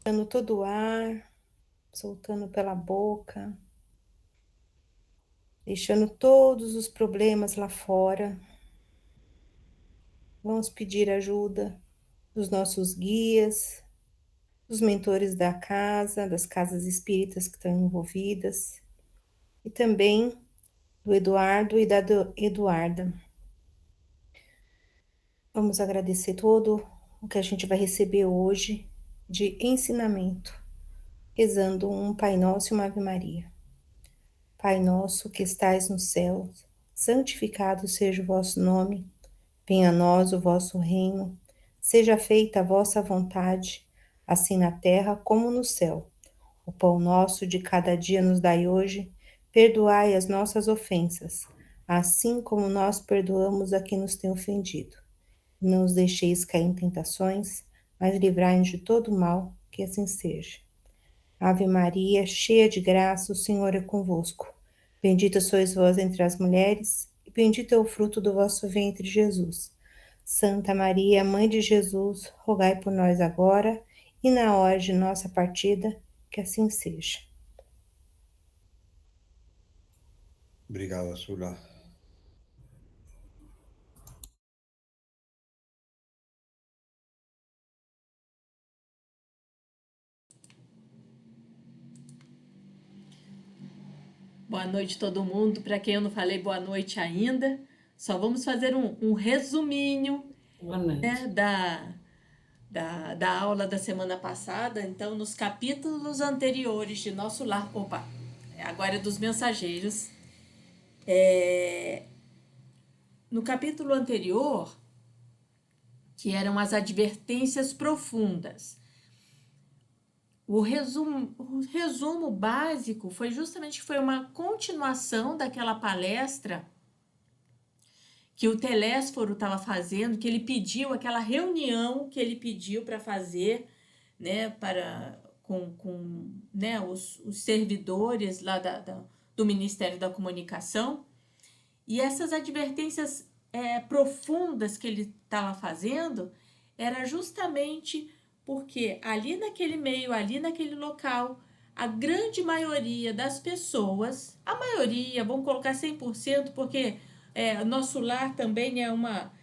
Soltando todo o ar, soltando pela boca, deixando todos os problemas lá fora. Vamos pedir ajuda dos nossos guias, dos mentores da casa, das casas espíritas que estão envolvidas, e também do Eduardo e da Eduarda. Vamos agradecer todo o que a gente vai receber hoje de ensinamento, rezando um Pai Nosso e uma Ave Maria. Pai nosso que estais no céu, santificado seja o vosso nome, venha a nós o vosso reino, seja feita a vossa vontade, assim na terra como no céu. O pão nosso de cada dia nos dai hoje, perdoai as nossas ofensas, assim como nós perdoamos a quem nos tem ofendido. Não os deixeis cair em tentações, mas livrai-nos de todo mal, que assim seja. Ave Maria, cheia de graça, o Senhor é convosco. Bendita sois vós entre as mulheres, e bendito é o fruto do vosso ventre, Jesus. Santa Maria, Mãe de Jesus, rogai por nós agora e na hora de nossa partida, que assim seja. Obrigado, Sula. Boa noite todo mundo. Para quem eu não falei boa noite ainda, só vamos fazer um resuminho, Boa noite. né, da aula da semana passada. Então, nos capítulos anteriores de Nosso Lar, agora é dos mensageiros. No capítulo anterior, que eram as advertências profundas, o resumo básico foi justamente que foi uma continuação daquela palestra que o Telésforo estava fazendo, que ele pediu, aquela reunião que ele pediu para fazer, né, com né, os servidores lá do Ministério da Comunicação. E essas advertências profundas que ele estava fazendo era justamente porque ali naquele meio, ali naquele local, a grande maioria das pessoas, a maioria, vamos colocar 100%, porque nosso lar também é uma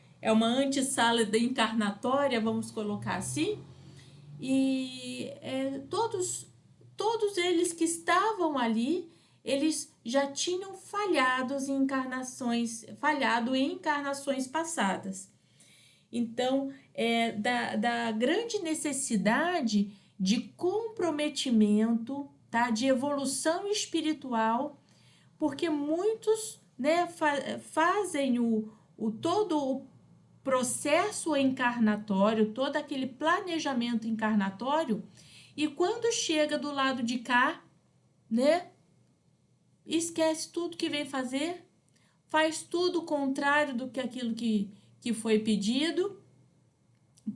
antessala da encarnatória, vamos colocar assim, e todos eles que estavam ali, eles já tinham falhado em encarnações passadas. Então, da grande necessidade de comprometimento, tá? De evolução espiritual, porque muitos, né, fazem todo o processo encarnatório, todo aquele planejamento encarnatório, e quando chega do lado de cá, né, esquece tudo que vem fazer, faz tudo o contrário do que aquilo que foi pedido.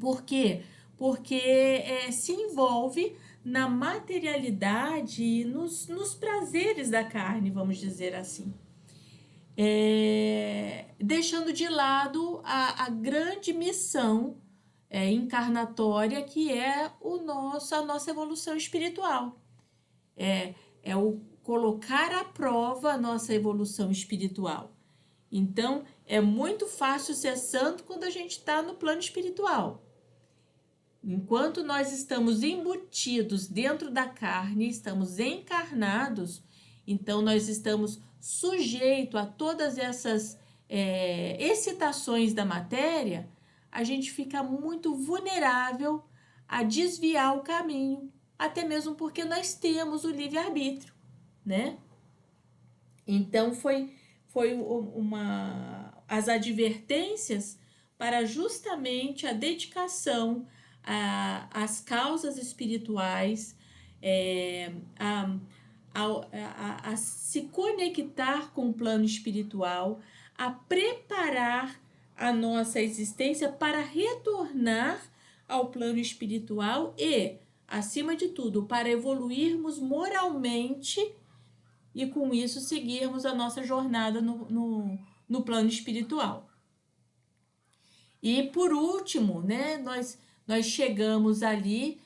Por quê? Porque se envolve na materialidade e nos prazeres da carne, vamos dizer assim. Deixando de lado a grande missão encarnatória, que é a nossa evolução espiritual. É o colocar à prova a nossa evolução espiritual. Então, é muito fácil ser santo quando a gente está no plano espiritual. Enquanto nós estamos embutidos dentro da carne, estamos encarnados, então nós estamos sujeitos a todas essas excitações da matéria, a gente fica muito vulnerável a desviar o caminho, até mesmo porque nós temos o livre-arbítrio, né? Então, foi as advertências para justamente a dedicação às causas espirituais, a se conectar com o plano espiritual, a preparar a nossa existência para retornar ao plano espiritual e, acima de tudo, para evoluirmos moralmente e com isso seguirmos a nossa jornada no plano espiritual. E por último, né, nós chegamos ali,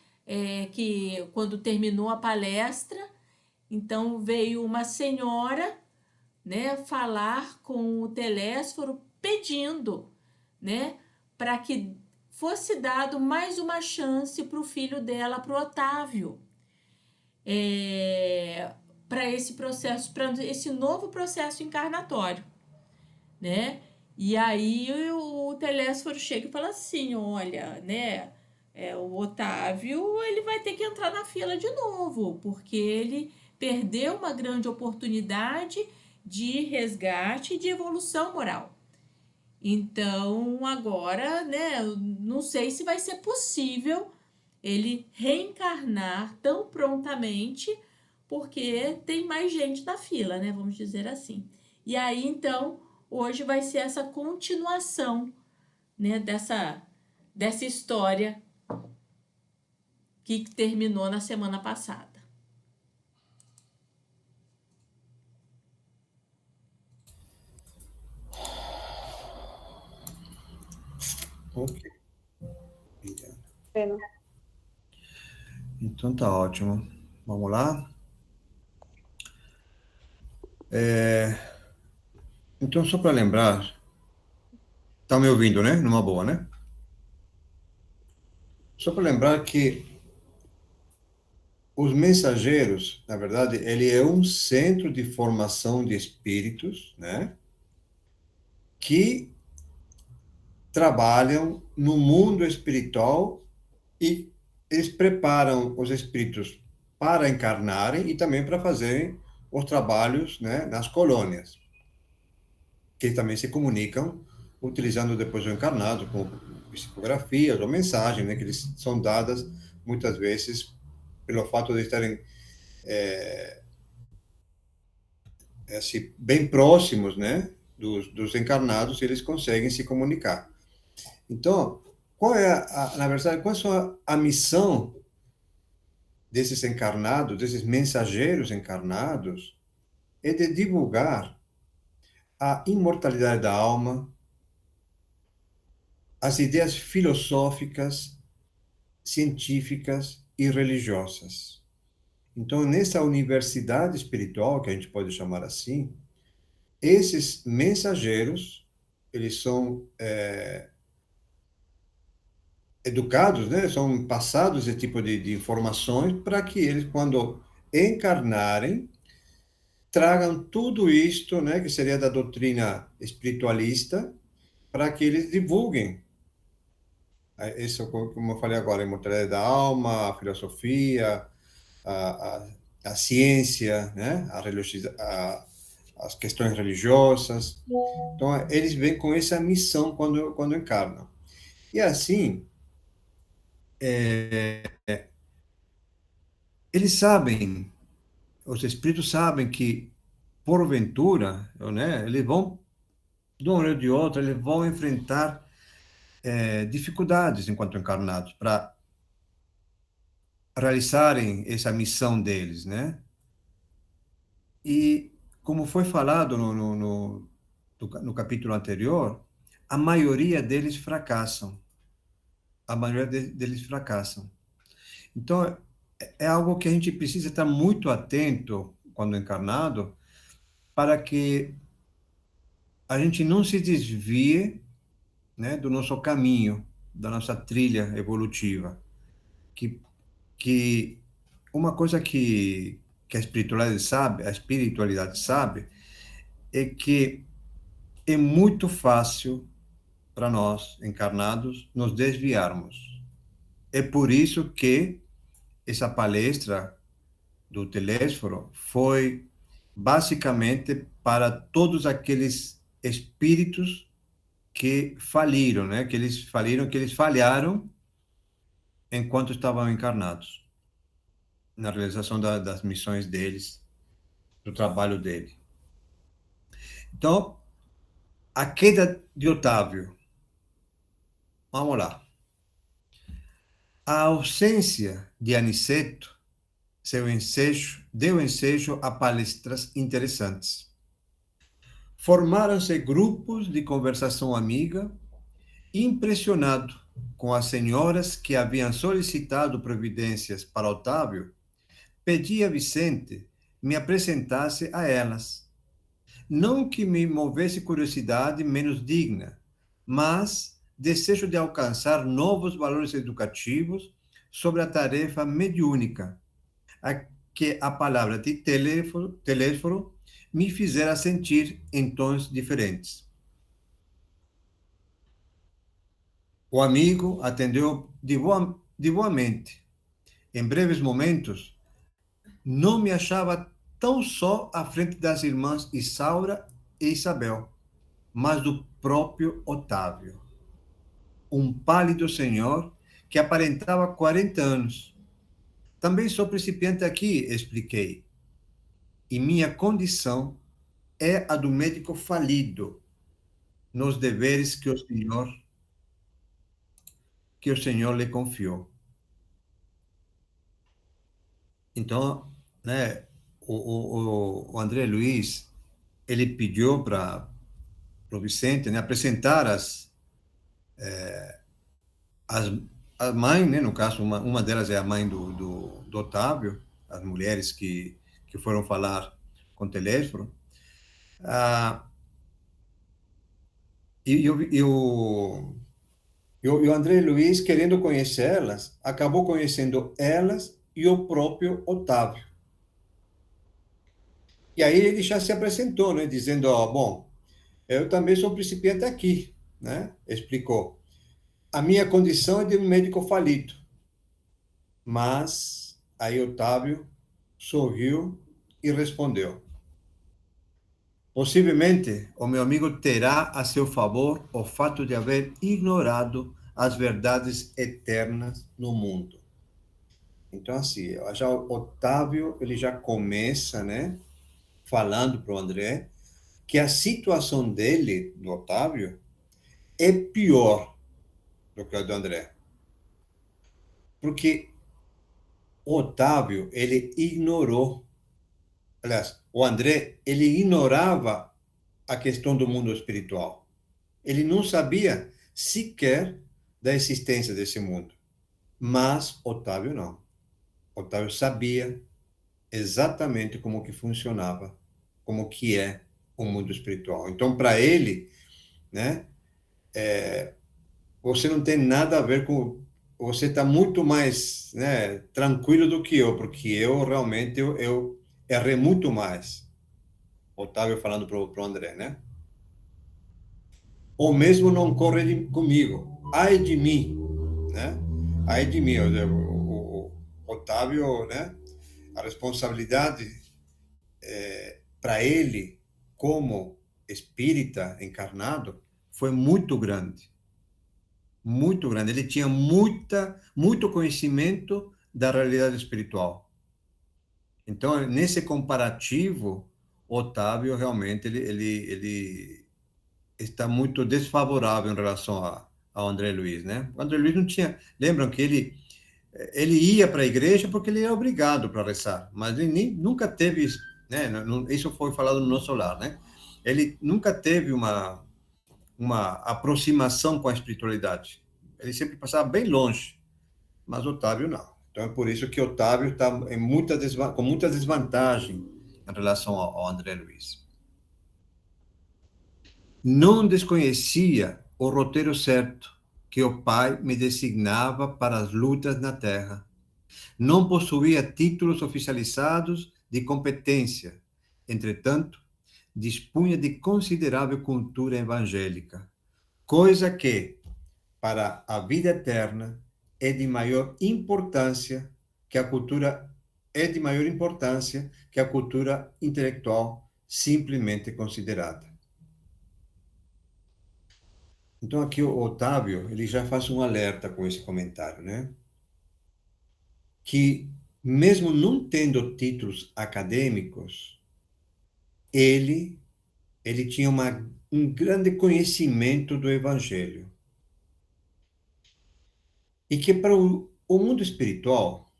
que quando terminou a palestra, então veio uma senhora, né, falar com o Telésforo pedindo, né, para que fosse dado mais uma chance para o filho dela, para o Otávio, para esse processo, para esse novo processo encarnatório, né? E aí o Telésforo chega e fala assim, olha, né, o Otávio, ele vai ter que entrar na fila de novo, porque ele perdeu uma grande oportunidade de resgate e de evolução moral. Então, agora, né, não sei se vai ser possível ele reencarnar tão prontamente, porque tem mais gente na fila, né, vamos dizer assim. E aí, então, hoje vai ser essa continuação, né, dessa história que terminou na semana passada. Ok. Obrigado. Bueno. Então tá ótimo. Vamos lá? Então, só para lembrar, tá me ouvindo, né? Numa boa, né? Só para lembrar que os mensageiros, na verdade, ele é um centro de formação de espíritos, né? Que trabalham no mundo espiritual e eles preparam os espíritos para encarnarem e também para fazerem os trabalhos, né, nas colônias, que também se comunicam utilizando depois o encarnado, com psicografias ou mensagens, né, que eles são dadas muitas vezes pelo fato de estarem assim, bem próximos, né, dos encarnados, eles conseguem se comunicar. Então, qual é na verdade, qual é a missão desses encarnados, desses mensageiros encarnados? É de divulgar a imortalidade da alma, as ideias filosóficas, científicas e religiosas. Então, nessa universidade espiritual, que a gente pode chamar assim, esses mensageiros, eles são educados, né? São passados esse tipo de informações para que eles, quando encarnarem, tragam tudo isto, né, que seria da doutrina espiritualista, para que eles divulguem. Isso, como eu falei agora, a imortalidade da alma, a filosofia, a, a, a ciência, né, as questões religiosas. Então, eles vêm com essa missão quando encarnam. E assim, eles sabem, os espíritos sabem que, porventura, né, eles vão, de um ou de outro, eles vão enfrentar dificuldades enquanto encarnados para realizarem essa missão deles, né? E, como foi falado no capítulo anterior, a maioria deles fracassam. A maioria deles fracassam. Então, é algo que a gente precisa estar muito atento quando encarnado, para que a gente não se desvie, né, do nosso caminho, da nossa trilha evolutiva. Que uma coisa que a espiritualidade sabe, é que é muito fácil para nós, encarnados, nos desviarmos. É por isso que essa palestra do Telésforo foi basicamente para todos aqueles espíritos que faliram, né? Que eles faliram, que eles falharam enquanto estavam encarnados, na realização das missões deles, do trabalho dele. Então, a queda de Otávio. Vamos lá. A ausência de Aniceto deu ensejo a palestras interessantes. Formaram-se grupos de conversação amiga, impressionado com as senhoras que haviam solicitado providências para Otávio, pedi a Vicente me apresentasse a elas. Não que me movesse curiosidade menos digna, mas desejo de alcançar novos valores educativos sobre a tarefa mediúnica, a que a palavra de teléfono me fizera sentir em tons diferentes. O amigo atendeu de boa mente. Em breves momentos, não me achava tão só à frente das irmãs Isaura e Isabel, mas do próprio Otávio, um pálido senhor que aparentava 40 anos. Também sou principiante aqui, expliquei, e minha condição é a do médico falido nos deveres que o Senhor lhe confiou. Então, né, o André Luiz, ele pediu para o Vicente, né, apresentar as, a mãe, né, no caso, uma delas é a mãe do Otávio, as mulheres que foram falar com o teléfono. Ah, e o André Luiz, querendo conhecê-las, acabou conhecendo elas e o próprio Otávio. E aí ele já se apresentou, né, dizendo, ó, bom, eu também sou principiante aqui, né, explicou. A minha condição é de um médico falido. Mas aí Otávio sorriu e respondeu: possivelmente o meu amigo terá a seu favor o fato de haver ignorado as verdades eternas no mundo. Então, assim, já o Otávio, ele já começa, né, falando para o André que a situação dele, do Otávio, é pior do que a do André. Porque o Otávio, ele ignorou, aliás, o André, ele ignorava a questão do mundo espiritual. Ele não sabia sequer da existência desse mundo. Mas Otávio não. Otávio sabia exatamente como que funcionava, como que é o mundo espiritual. Então, para ele, né, você não tem nada a ver com... Você está muito mais, né, tranquilo do que eu, porque eu realmente eu errei muito mais. Otávio falando para o André, né? O mesmo não corre comigo. Ai de mim, né? Ai de mim. O Otávio, né? A responsabilidade para ele, como espírita encarnado, foi muito grande. Muito grande. Ele tinha muito conhecimento da realidade espiritual. Então, nesse comparativo, Otávio realmente ele está muito desfavorável em relação ao André Luiz, né? O André Luiz não tinha... Lembram que ele ia para a igreja porque ele era obrigado para rezar, mas ele nunca teve, né? Isso foi falado no nosso lar, né? Ele nunca teve uma aproximação com a espiritualidade. Ele sempre passava bem longe, mas Otávio não. Então é por isso que Otávio está com muita desvantagem em relação ao André Luiz. Não desconhecia o roteiro certo que o pai me designava para as lutas na terra. Não possuía títulos oficializados de competência. Entretanto, dispunha de considerável cultura evangélica, coisa que, para a vida eterna, é de maior importância que a cultura intelectual simplesmente considerada. Então, aqui o Otávio, ele já faz um alerta com esse comentário, né? Que, mesmo não tendo títulos acadêmicos, ele tinha um grande conhecimento do Evangelho. E que para o mundo espiritual,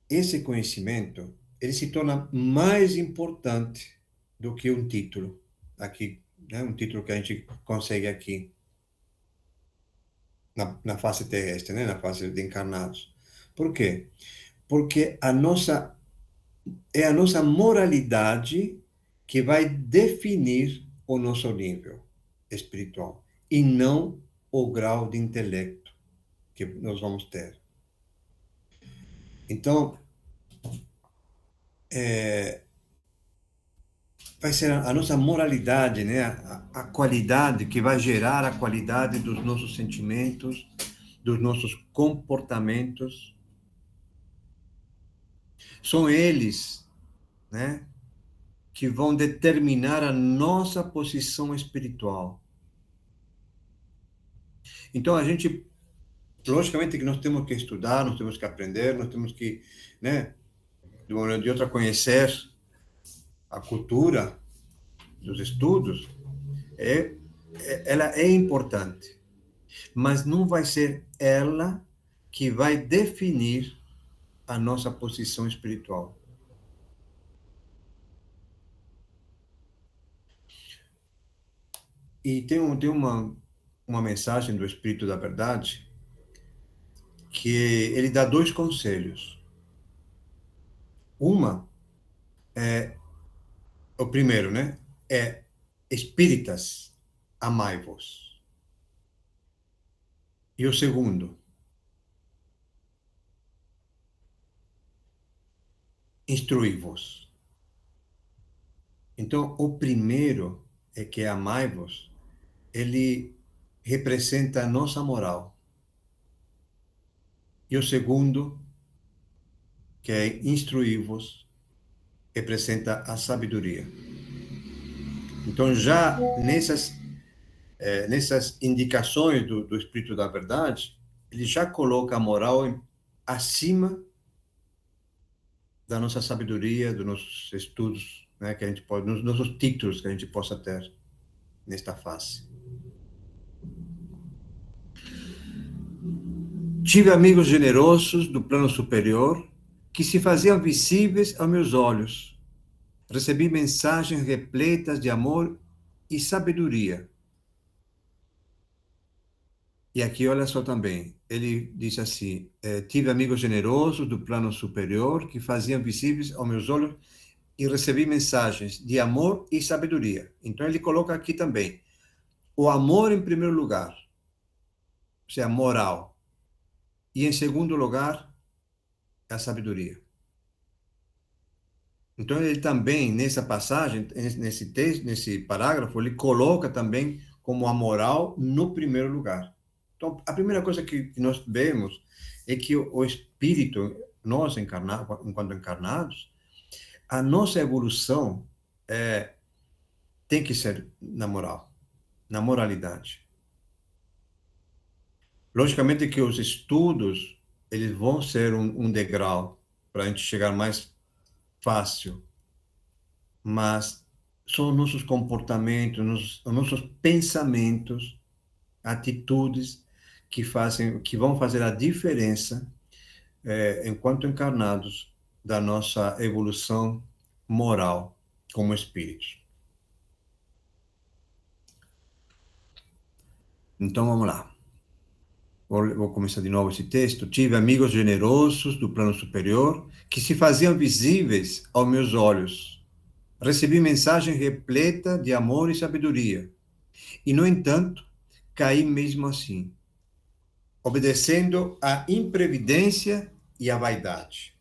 esse conhecimento, ele se torna mais importante do que um título. Aqui, né? Um título que a gente consegue aqui. na face terrestre, né? Na face de encarnados. Por quê? Porque é a nossa moralidade que vai definir o nosso nível espiritual e não o grau de intelecto que nós vamos ter. Então, vai ser a nossa moralidade, né? A qualidade que vai gerar a qualidade dos nossos sentimentos, dos nossos comportamentos. São eles, né, que vão determinar a nossa posição espiritual. Então, a gente, logicamente que nós temos que estudar, nós temos que aprender, nós temos que, né, de uma maneira ou de outra, conhecer a cultura dos estudos, ela é importante, mas não vai ser ela que vai definir a nossa posição espiritual. E tem uma mensagem do Espírito da Verdade que ele dá dois conselhos. Uma é, o primeiro, né? É espíritas, amai-vos. E o segundo, instruí-vos. Então, o primeiro é que é amai-vos, ele representa a nossa moral. E o segundo, que é instruí-vos, representa a sabedoria. Então, já nessas indicações do Espírito da Verdade, ele já coloca a moral acima da nossa sabedoria, dos nossos estudos, né, que a gente pode, nos nossos títulos que a gente possa ter nesta face. Tive amigos generosos do plano superior que se faziam visíveis aos meus olhos. Recebi mensagens repletas de amor e sabedoria. E aqui, olha só também, ele diz assim, tive amigos generosos do plano superior que faziam visíveis aos meus olhos e recebi mensagens de amor e sabedoria. Então, ele coloca aqui também, o amor em primeiro lugar, ou seja, a moral. E em segundo lugar, a sabedoria. Então, ele também, nessa passagem, nesse texto, nesse parágrafo, ele coloca também como a moral no primeiro lugar. Então, a primeira coisa que nós vemos é que o espírito, nós encarnados, enquanto encarnados, a nossa evolução tem que ser na moral, na moralidade. Logicamente que os estudos, eles vão ser um degrau para a gente chegar mais fácil, mas são os nossos comportamentos, os nossos pensamentos, atitudes que vão fazer a diferença enquanto encarnados da nossa evolução moral como espíritos. Então vamos lá. Vou começar de novo esse texto. Tive amigos generosos do plano superior que se faziam visíveis aos meus olhos. Recebi mensagem repleta de amor e sabedoria. E, no entanto, caí mesmo assim, obedecendo à imprevidência e à vaidade.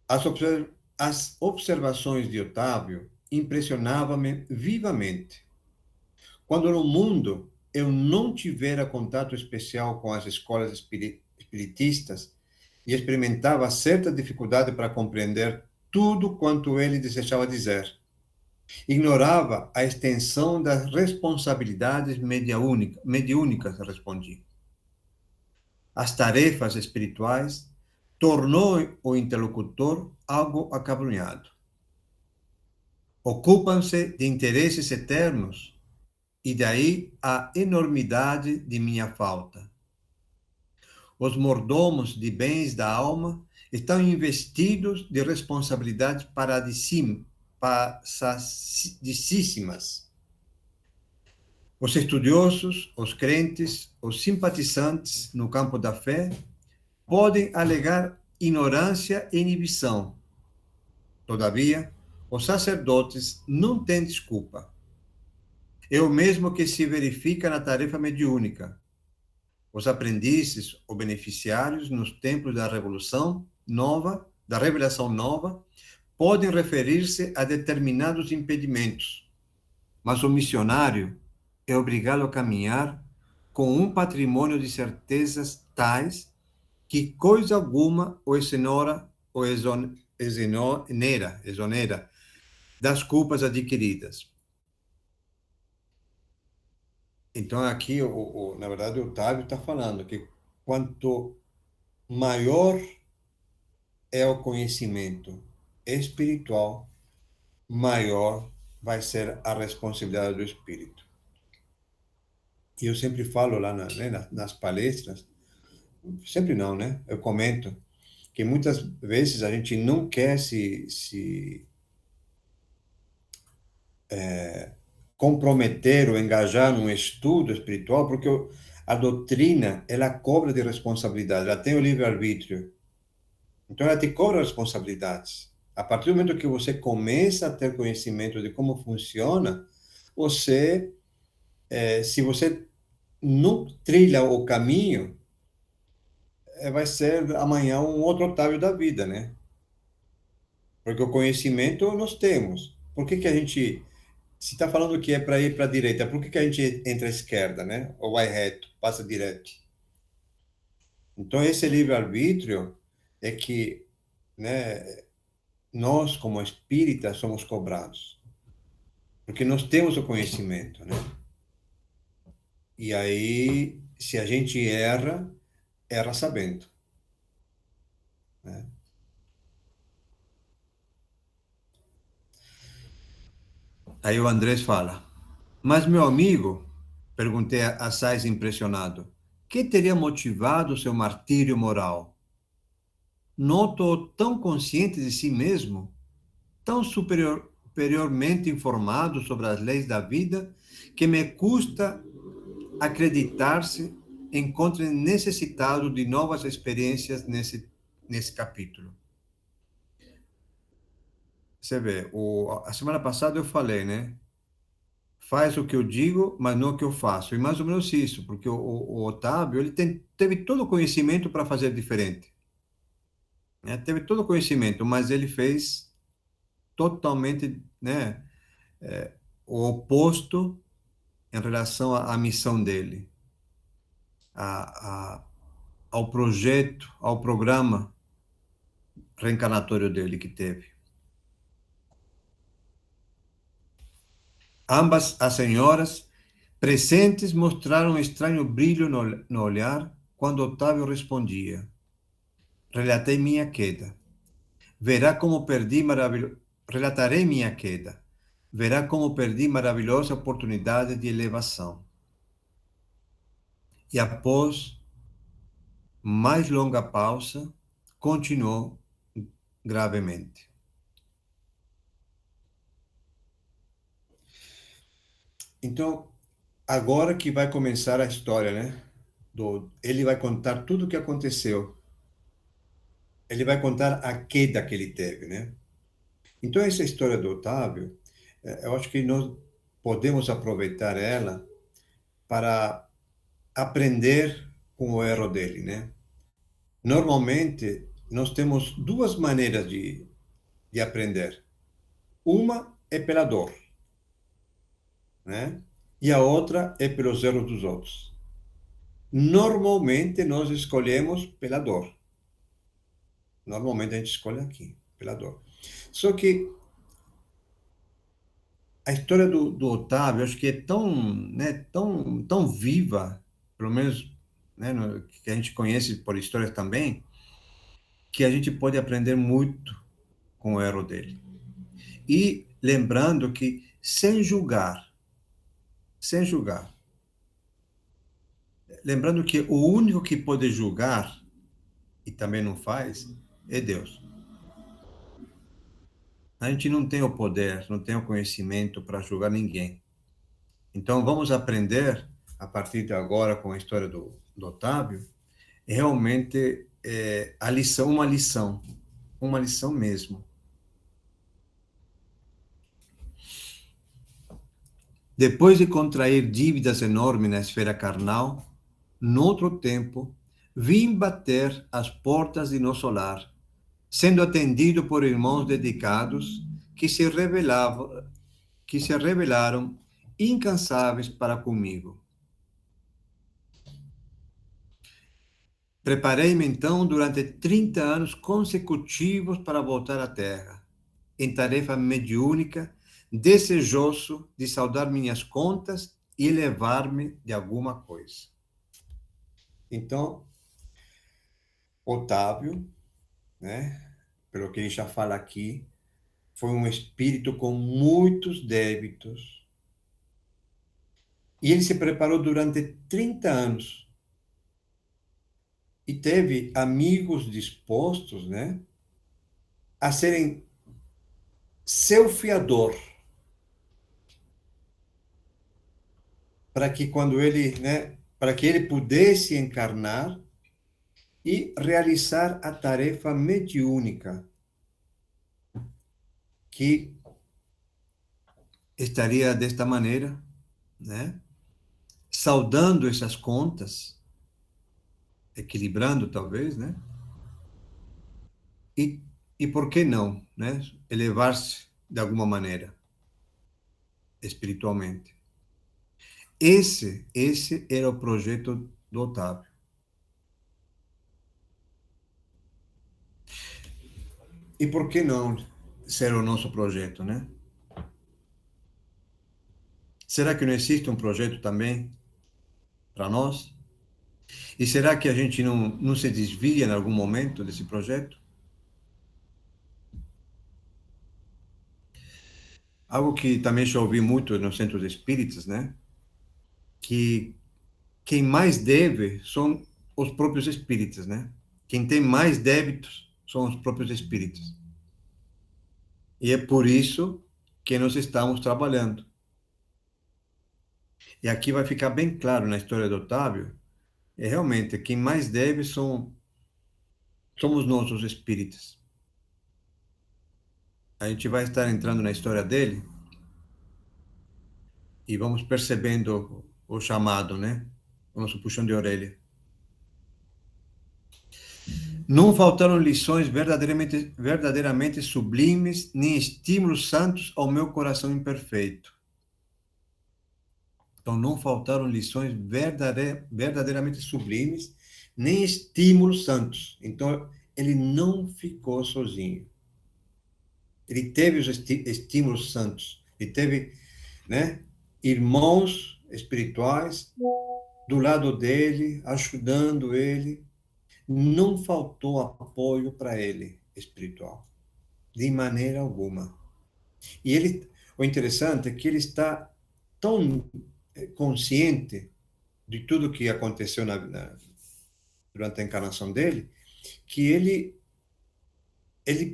As observações de Otávio impressionavam-me vivamente. Quando no mundo eu não tivera contato especial com as escolas espiritistas e experimentava certa dificuldade para compreender tudo quanto ele desejava dizer, ignorava a extensão das responsabilidades mediúnicas, respondi. As tarefas espirituais tornou o interlocutor algo acabrunhado. Ocupam-se de interesses eternos e daí a enormidade de minha falta. Os mordomos de bens da alma estão investidos de responsabilidades passadíssimas. Os estudiosos, os crentes, os simpatizantes no campo da fé podem alegar ignorância e inibição. Todavia, os sacerdotes não têm desculpa. É o mesmo que se verifica na tarefa mediúnica. Os aprendizes ou beneficiários nos tempos da Revolução Nova, da Revelação Nova, podem referir-se a determinados impedimentos, mas o missionário é obrigado a caminhar com um patrimônio de certezas tais que coisa alguma o exonera das culpas adquiridas. Então, aqui, na verdade, o Otávio está falando que quanto maior é o conhecimento espiritual, maior vai ser a responsabilidade do espírito. E eu sempre falo lá nas palestras, sempre não, né? Eu comento que muitas vezes a gente não quer se comprometer ou engajar num estudo espiritual, porque a doutrina, ela cobra de responsabilidade, ela tem o livre-arbítrio. Então, ela te cobra responsabilidades. A partir do momento que você começa a ter conhecimento de como funciona, você, se você não trilha o caminho, vai ser amanhã um outro Otávio da vida, né? Porque o conhecimento nós temos. Por que a gente, se está falando que é para ir para a direita, por que a gente entra à esquerda, né? Ou vai reto, passa direto? Então, esse livre-arbítrio é que, né, nós, como espíritas, somos cobrados. Porque nós temos o conhecimento, né? E aí, se a gente erra, erra sabendo, né? Aí o Andrés fala, mas meu amigo, perguntei a Sais impressionado, que teria motivado seu martírio moral? Noto-o tão consciente de si mesmo, tão superiormente informado sobre as leis da vida, que me custa acreditar-se encontre necessitado de novas experiências nesse capítulo. Você vê, a semana passada eu falei, né? Faz o que eu digo, mas não o que eu faço. E mais ou menos isso, porque o Otávio, ele teve todo o conhecimento para fazer diferente, né? Teve todo o conhecimento, mas ele fez totalmente, né, o oposto em relação à missão dele, a, a, ao projeto, ao programa reencarnatório dele que teve. Ambas as senhoras presentes mostraram um estranho brilho no olhar quando Otávio respondia. Relatei minha queda. Verá como perdi Relatarei minha queda. Verá como perdi maravilhosa oportunidade de elevação. E após mais longa pausa, continuou gravemente. Então, agora que vai começar a história, né? Ele vai contar tudo o que aconteceu. Ele vai contar a queda que ele teve, né? Então, essa história do Otávio, eu acho que nós podemos aproveitar ela para aprender com o erro dele, né? Normalmente, nós temos duas maneiras de aprender. Uma é pela dor, né? E a outra é pelos erros dos outros. Normalmente, nós escolhemos pela dor. Normalmente, a gente escolhe aqui, pela dor. Só que a história do Otávio, acho que é tão, né, tão viva, pelo menos, né, que a gente conhece por histórias também, que a gente pode aprender muito com o erro dele. E lembrando que sem julgar, lembrando que o único que pode julgar, e também não faz, é Deus. A gente não tem o poder, não tem o conhecimento para julgar ninguém. Então, vamos aprender, a partir de agora, com a história do Otávio, realmente uma lição mesmo. Depois de contrair dívidas enormes na esfera carnal, noutro tempo, vim bater às portas de nosso lar, sendo atendido por irmãos dedicados que se revelaram incansáveis para comigo. Preparei-me então durante 30 anos consecutivos para voltar à Terra, em tarefa mediúnica, desejoso de saldar minhas contas e elevar-me de alguma coisa. Então, Otávio, né, pelo que ele já fala aqui, foi um espírito com muitos débitos. E ele se preparou durante 30 anos. E teve amigos dispostos, né, a serem seu fiador, para que quando ele, né, para que ele pudesse encarnar e realizar a tarefa mediúnica que estaria desta maneira, né, saldando essas contas, equilibrando talvez, né, e, e por que não, né, elevar-se de alguma maneira espiritualmente. Esse era o projeto do Otávio. E por que não ser o nosso projeto, né? Será que não existe um projeto também para nós? E será que a gente não se desvia em algum momento desse projeto? Algo que também já ouvi muito nos centros espíritas, né? Que quem mais deve são os próprios espíritas, né? Quem tem mais débitos são os próprios espíritas. E é por isso que nós estamos trabalhando. E aqui vai ficar bem claro na história do Otávio, realmente quem mais deve somos nós, os espíritas. A gente vai estar entrando na história dele e vamos percebendo o chamado, né? O nosso puxão de orelha. Não faltaram lições verdadeiramente sublimes, nem estímulos santos ao meu coração imperfeito. Então, não faltaram lições verdadeiramente sublimes, nem estímulos santos. Então, ele não ficou sozinho. Ele teve os estímulos santos. Ele teve, né, irmãos espirituais do lado dele, ajudando ele. Não faltou apoio para ele espiritual, de maneira alguma. E ele, o interessante é que ele está tão consciente de tudo que aconteceu durante a encarnação dele, que ele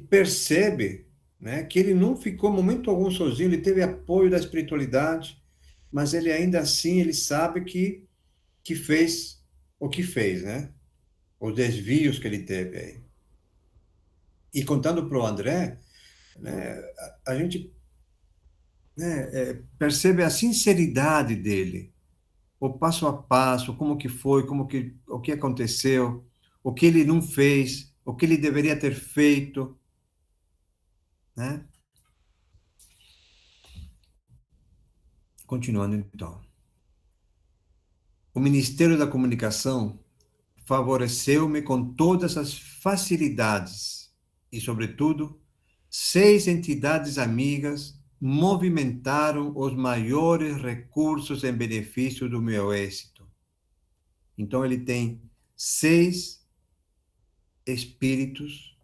percebe, né, que ele não ficou momento algum sozinho, ele teve apoio da espiritualidade, mas ele ainda assim ele sabe que fez o que fez, né? Os desvios que ele teve aí. E contando para o André, né, a gente, né, percebe a sinceridade dele, o passo a passo, como que foi, o que aconteceu, o que ele não fez, o que ele deveria ter feito, né? Continuando então. O Ministério da Comunicação favoreceu-me com todas as facilidades e, sobretudo, 6 entidades amigas movimentaram os maiores recursos em benefício do meu êxito. Então, ele tem 6 espíritos,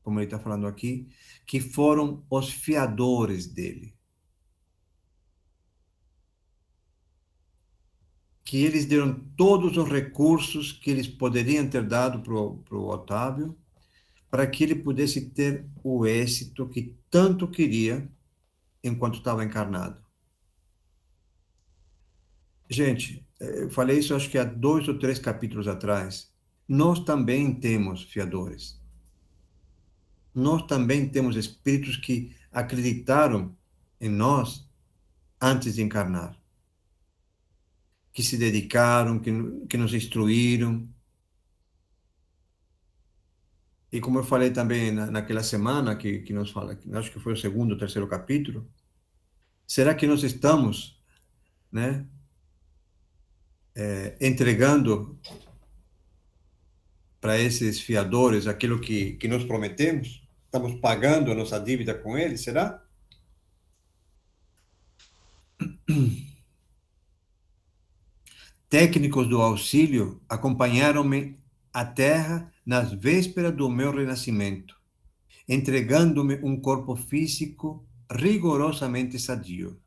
como ele está falando aqui, que foram os fiadores dele. Que eles deram todos os recursos que eles poderiam ter dado para o Otávio, para que ele pudesse ter o êxito que tanto queria enquanto estava encarnado. Gente, eu falei isso acho que há 2 ou 3 capítulos atrás. Nós também temos fiadores. Nós também temos espíritos que acreditaram em nós antes de encarnar, que se dedicaram, que nos instruíram. E como eu falei também naquela semana que nos fala, que acho que foi o segundo ou terceiro capítulo, será que nós estamos, né, entregando para esses fiadores aquilo que nós prometemos? Estamos pagando a nossa dívida com eles, será? Técnicos do auxílio acompanharam-me à terra nas vésperas do meu renascimento, entregando-me um corpo físico rigorosamente sadio.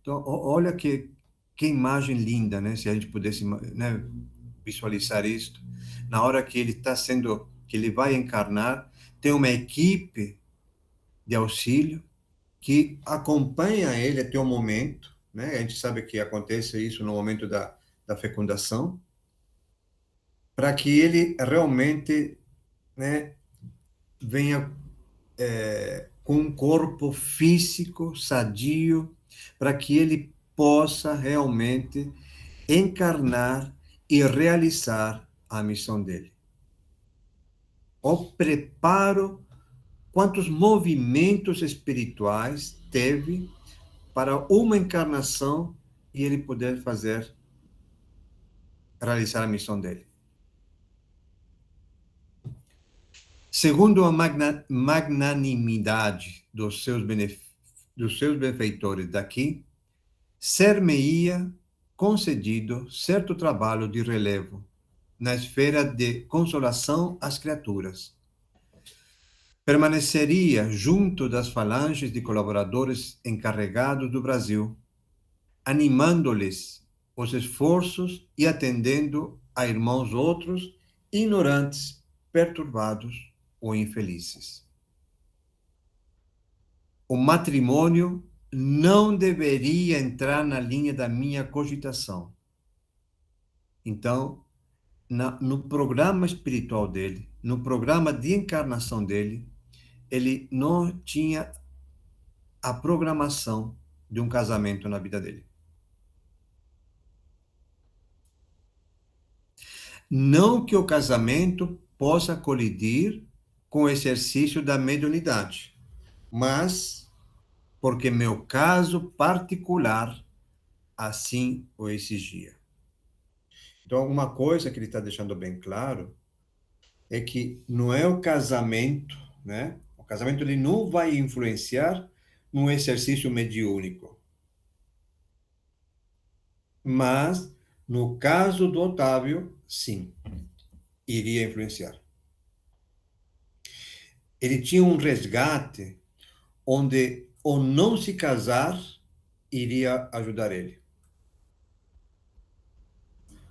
Então, olha que imagem linda, né? Se a gente pudesse, né, visualizar isso. Na hora que ele está sendo, que ele vai encarnar, tem uma equipe de auxílio que acompanha ele até o momento, né? A gente sabe que acontece isso no momento da fecundação, para que ele realmente, né, venha com um corpo físico sadio, para que ele possa realmente encarnar e realizar a missão dele. O preparo, quantos movimentos espirituais teve para uma encarnação e ele poder realizar a missão dele. Segundo a magnanimidade dos seus benfeitores daqui, ser-me-ia concedido certo trabalho de relevo na esfera de consolação às criaturas. Permaneceria junto das falanges de colaboradores encarregados do Brasil, animando-lhes os esforços e atendendo a irmãos outros ignorantes, perturbados ou infelizes. O matrimônio não deveria entrar na linha da minha cogitação. Então, no programa espiritual dele, no programa de encarnação dele, ele não tinha a programação de um casamento na vida dele. Não que o casamento possa colidir com o exercício da mediunidade, mas porque meu caso particular assim o exigia. Então, uma coisa que ele está deixando bem claro é que não é o casamento, né? O casamento ele não vai influenciar no exercício mediúnico. Mas, no caso do Otávio, sim, iria influenciar. Ele tinha um resgate onde o não se casar iria ajudar ele.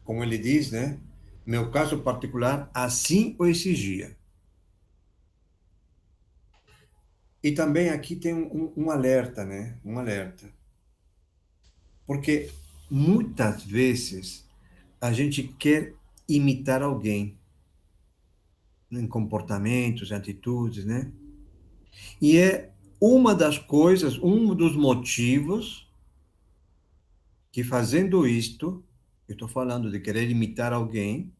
Como ele diz, né? Meu caso particular assim o exigia. E também aqui tem um alerta, né? Um alerta. Porque muitas vezes a gente quer imitar alguém em comportamentos, em atitudes, né? E é uma das coisas, um dos motivos que fazendo isto, eu estou falando de querer imitar alguém,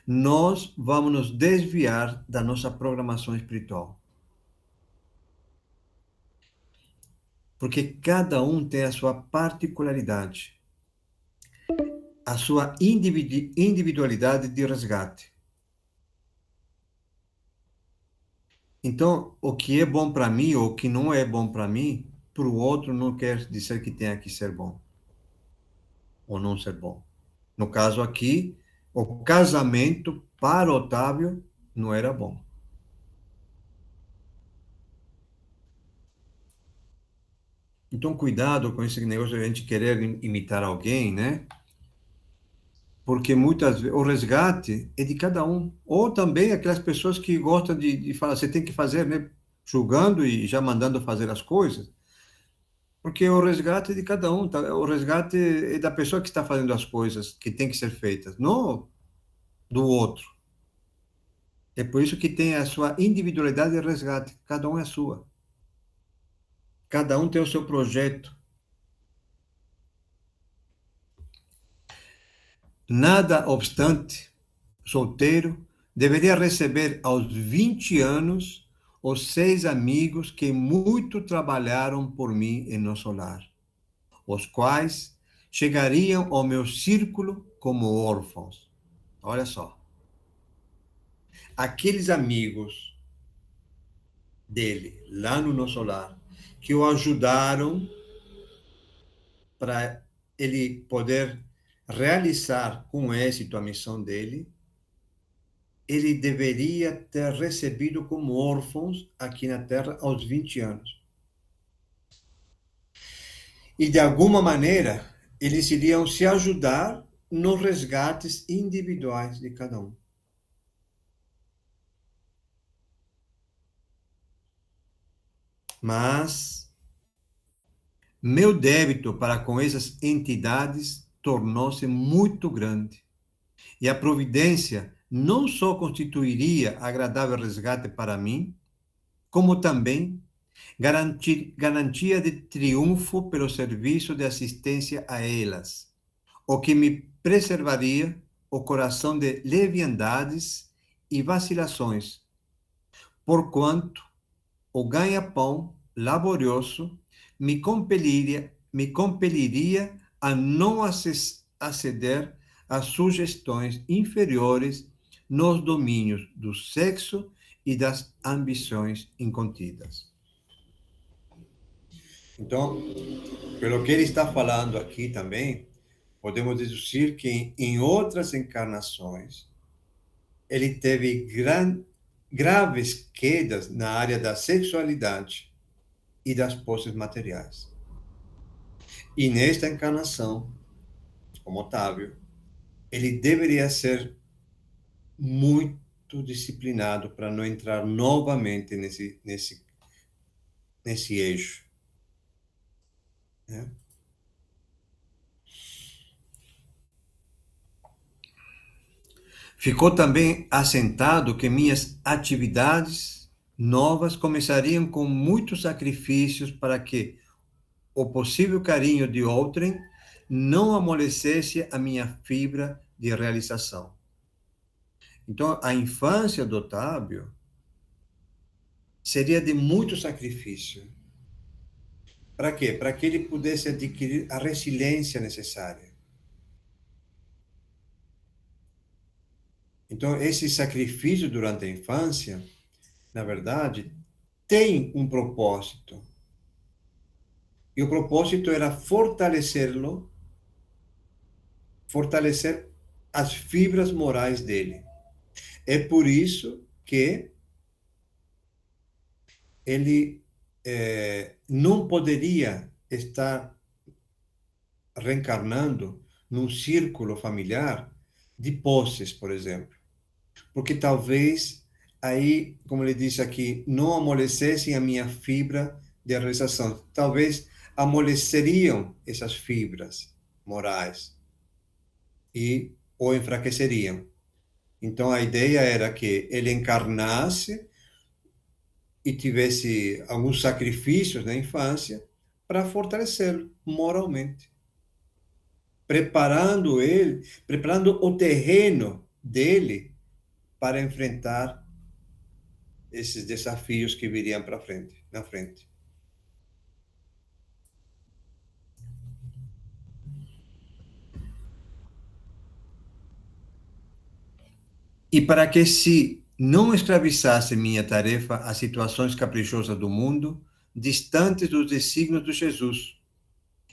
nós vamos nos desviar da nossa programação espiritual. Porque cada um tem a sua particularidade, a sua individualidade de resgate. Então, o que é bom para mim ou o que não é bom para mim, para o outro não quer dizer que tenha que ser bom ou não ser bom. No caso aqui, o casamento para Otávio não era bom. Então, cuidado com esse negócio de a gente querer imitar alguém, né? Porque muitas vezes o resgate é de cada um. Ou também aquelas pessoas que gostam de falar, você tem que fazer, né? Julgando e já mandando fazer as coisas. Porque o resgate é de cada um, tá? O resgate é da pessoa que está fazendo as coisas que tem que ser feitas, não do outro. É por isso que tem a sua individualidade de resgate, cada um é a sua. Cada um tem o seu projeto. Nada obstante, solteiro, deveria receber aos 20 anos os 6 amigos que muito trabalharam por mim em nosso lar, os quais chegariam ao meu círculo como órfãos. Olha só, aqueles amigos dele, lá no nosso lar, que o ajudaram para ele poder realizar com êxito a missão dele, ele deveria ter recebido como órfãos aqui na Terra aos 20 anos. E, de alguma maneira, eles iriam se ajudar nos resgates individuais de cada um. Mas meu débito para com essas entidades tornou-se muito grande. E a providência não só constituiria agradável resgate para mim, como também garantia de triunfo pelo serviço de assistência a elas, o que me preservaria o coração de leviandades e vacilações, porquanto o ganha-pão laborioso me compeliria a não aceder às sugestões inferiores nos domínios do sexo e das ambições incontidas. Então, pelo que ele está falando aqui também, podemos deduzir que em outras encarnações ele teve graves quedas na área da sexualidade e das posses materiais. E nesta encarnação, como Otávio, ele deveria ser muito disciplinado para não entrar novamente nesse eixo, né? Ficou também assentado que minhas atividades novas começariam com muitos sacrifícios para que o possível carinho de outrem não amolecesse a minha fibra de realização. Então, a infância do Otávio seria de muito sacrifício. Para quê? Para que ele pudesse adquirir a resiliência necessária. Então, esse sacrifício durante a infância, na verdade, tem um propósito. E o propósito era fortalecê-lo, fortalecer as fibras morais dele. É por isso que ele não poderia estar reencarnando num círculo familiar de posses, por exemplo. Porque talvez aí, como ele disse aqui, não amolecessem a minha fibra de realização. Talvez amoleceriam essas fibras morais e ou enfraqueceriam. Então a ideia era que ele encarnasse e tivesse alguns sacrifícios na infância para fortalecê-lo moralmente, preparando o terreno dele para enfrentar esses desafios que viriam na frente. E para que se não escravizasse minha tarefa às situações caprichosas do mundo, distantes dos desígnios de Jesus,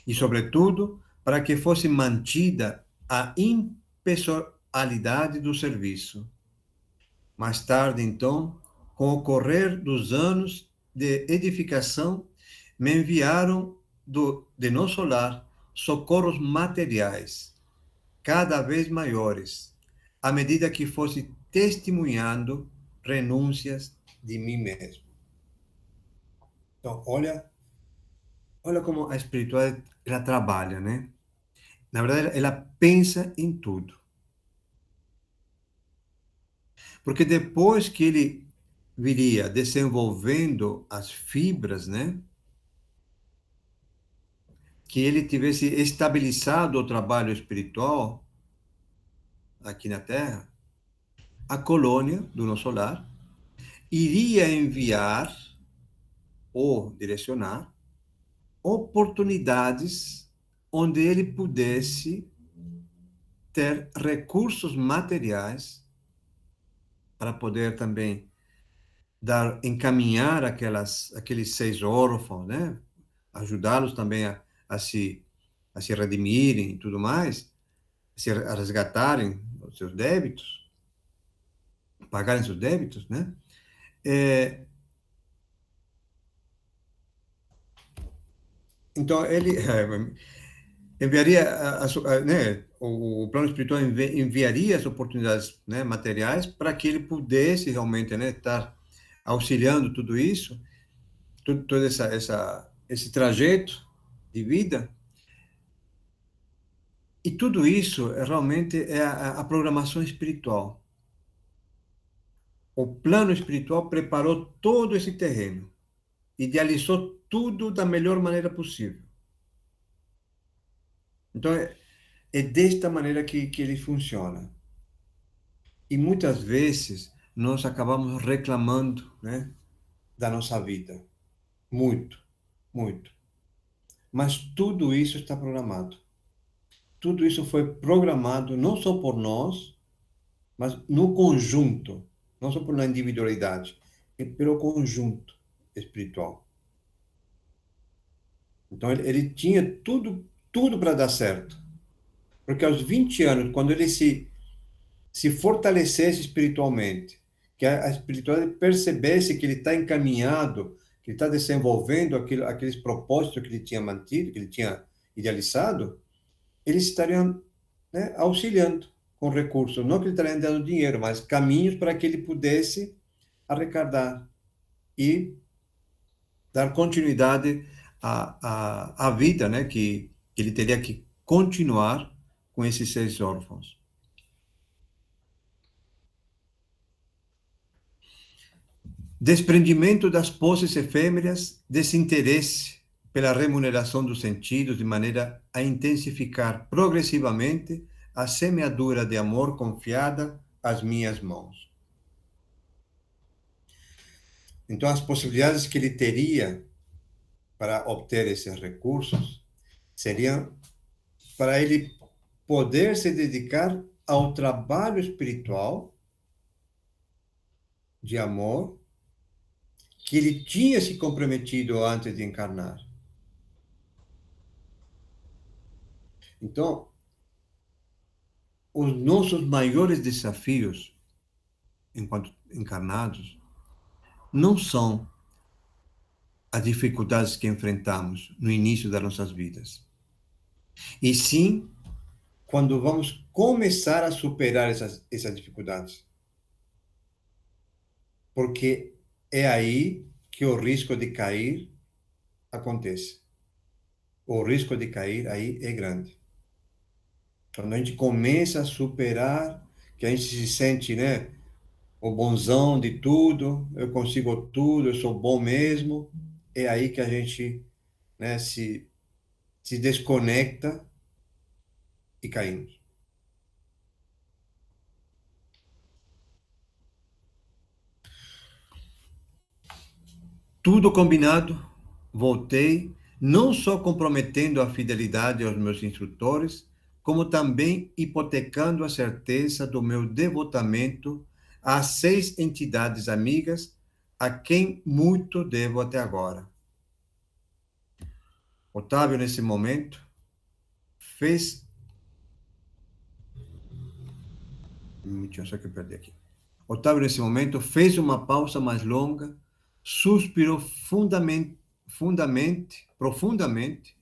e, sobretudo, para que fosse mantida a impessoalidade do serviço. Mais tarde, então, com o correr dos anos de edificação, me enviaram de nosso lar socorros materiais, cada vez maiores, à medida que fosse testemunhando renúncias de mim mesmo. Então, olha olha como a espiritualidade ela trabalha, né? Na verdade, ela pensa em tudo. Porque depois que ele viria desenvolvendo as fibras, né? Que ele tivesse estabilizado o trabalho espiritual aqui na Terra, a colônia do nosso lar iria enviar ou direcionar oportunidades onde ele pudesse ter recursos materiais para poder também dar, encaminhar aqueles 6 órfãos, né? Ajudá-los também a se redimirem e tudo mais, a resgatarem os seus débitos, pagarem seus débitos, né? É, então, ele enviaria, né, o plano espiritual enviaria as oportunidades, né, materiais para que ele pudesse realmente, né, estar auxiliando tudo isso, todo esse trajeto de vida. E tudo isso realmente é a programação espiritual. O plano espiritual preparou todo esse terreno, idealizou tudo da melhor maneira possível. Então, é desta maneira que ele funciona. E muitas vezes nós acabamos reclamando, né, da nossa vida. Muito, muito. Mas tudo isso está programado. Tudo isso foi programado não só por nós, mas no conjunto, não só pela individualidade, é pelo conjunto espiritual. Então ele tinha tudo para dar certo. Porque aos 20 anos, quando ele se fortalecesse espiritualmente, que a espiritualidade percebesse que ele está encaminhado, que ele está desenvolvendo aqueles propósitos que ele tinha mantido, que ele tinha idealizado, eles estariam, né, auxiliando com recursos, não que ele estaria dando dinheiro, mas caminhos para que ele pudesse arrecadar e dar continuidade à vida, né, que ele teria que continuar com esses 6 órfãos. Desprendimento das posses efêmeras, desinteresse pela remuneração dos sentidos, de maneira a intensificar progressivamente a semeadura de amor confiada às minhas mãos. Então, as possibilidades que ele teria para obter esses recursos seriam para ele poder se dedicar ao trabalho espiritual de amor que ele tinha se comprometido antes de encarnar. Então, os nossos maiores desafios, enquanto encarnados, não são as dificuldades que enfrentamos no início das nossas vidas, e sim quando vamos começar a superar essas dificuldades. Porque é aí que o risco de cair acontece. O risco de cair aí é grande. Quando a gente começa a superar, que a gente se sente, né, o bonzão de tudo, eu consigo tudo, eu sou bom mesmo, é aí que a gente, né, se desconecta e caímos. Tudo combinado, voltei, não só comprometendo a fidelidade aos meus instrutores, como também hipotecando a certeza do meu devotamento às 6 entidades amigas a quem muito devo até agora. Otávio, nesse momento, fez. Só que eu perdi aqui. Otávio, nesse momento, fez uma pausa mais longa, suspirou profundamente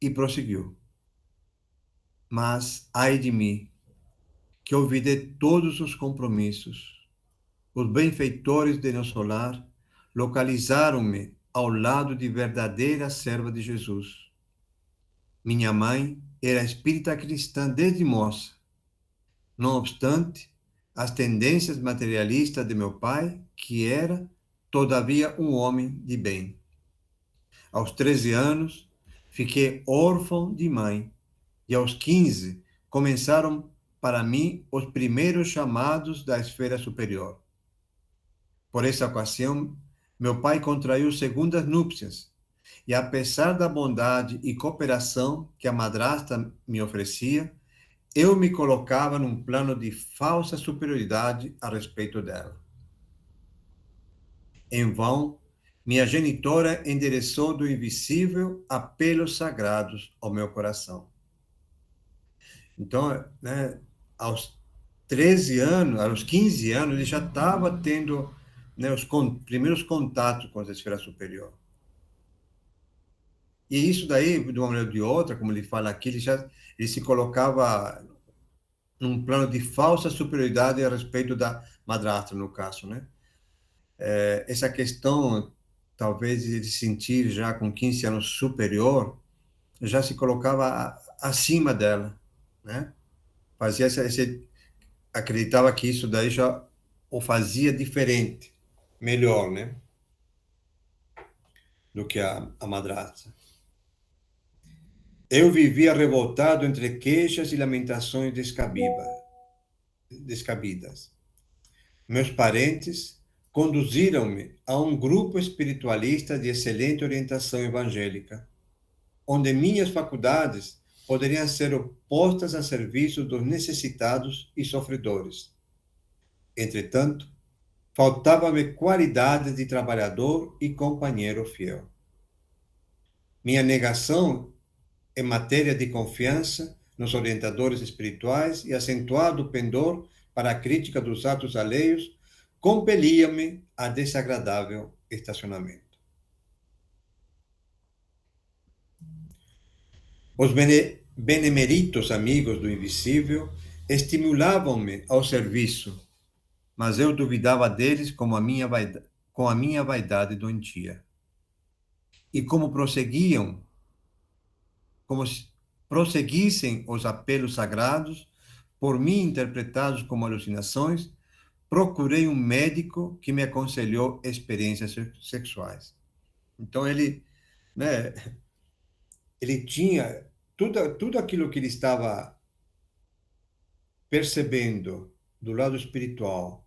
e prosseguiu. Mas, ai de mim, que olvidei todos os compromissos. Os benfeitores de nosso lar localizaram-me ao lado de verdadeira serva de Jesus. Minha mãe era espírita cristã desde moça. Não obstante, as tendências materialistas de meu pai, que era, todavia, um homem de bem. Aos 13 anos, fiquei órfão de mãe, e aos 15, começaram para mim os primeiros chamados da esfera superior. Por essa ocasião, meu pai contraiu segundas núpcias, e apesar da bondade e cooperação que a madrasta me oferecia, eu me colocava num plano de falsa superioridade a respeito dela. Em vão, minha genitora endereçou do invisível apelos sagrados ao meu coração. Então, né, aos 13 anos, aos 15 anos, ele já estava tendo, né, os primeiros contatos com a esfera superior. E isso daí, de uma maneira ou de outra, como ele fala aqui, ele se colocava num plano de falsa superioridade a respeito da madrasta, no caso, né? Essa questão, talvez, de se sentir já com 15 anos superior, já se colocava acima dela, né? Fazia acreditava que isso daí já o fazia diferente, melhor, né? Do que a madrasta. Eu vivia revoltado entre queixas e lamentações descabidas. Meus parentes conduziram-me a um grupo espiritualista de excelente orientação evangélica, onde minhas faculdades poderiam ser postas a serviço dos necessitados e sofredores. Entretanto, faltava-me qualidade de trabalhador e companheiro fiel. Minha negação em matéria de confiança nos orientadores espirituais e acentuado pendor para a crítica dos atos alheios compelia-me a desagradável estacionamento. Os beneméritos amigos do invisível estimulavam-me ao serviço, mas eu duvidava deles com a minha vaidade doentia. E como se prosseguissem os apelos sagrados, por mim interpretados como alucinações, procurei um médico que me aconselhou experiências sexuais. Então né, ele tinha tudo aquilo que ele estava percebendo do lado espiritual,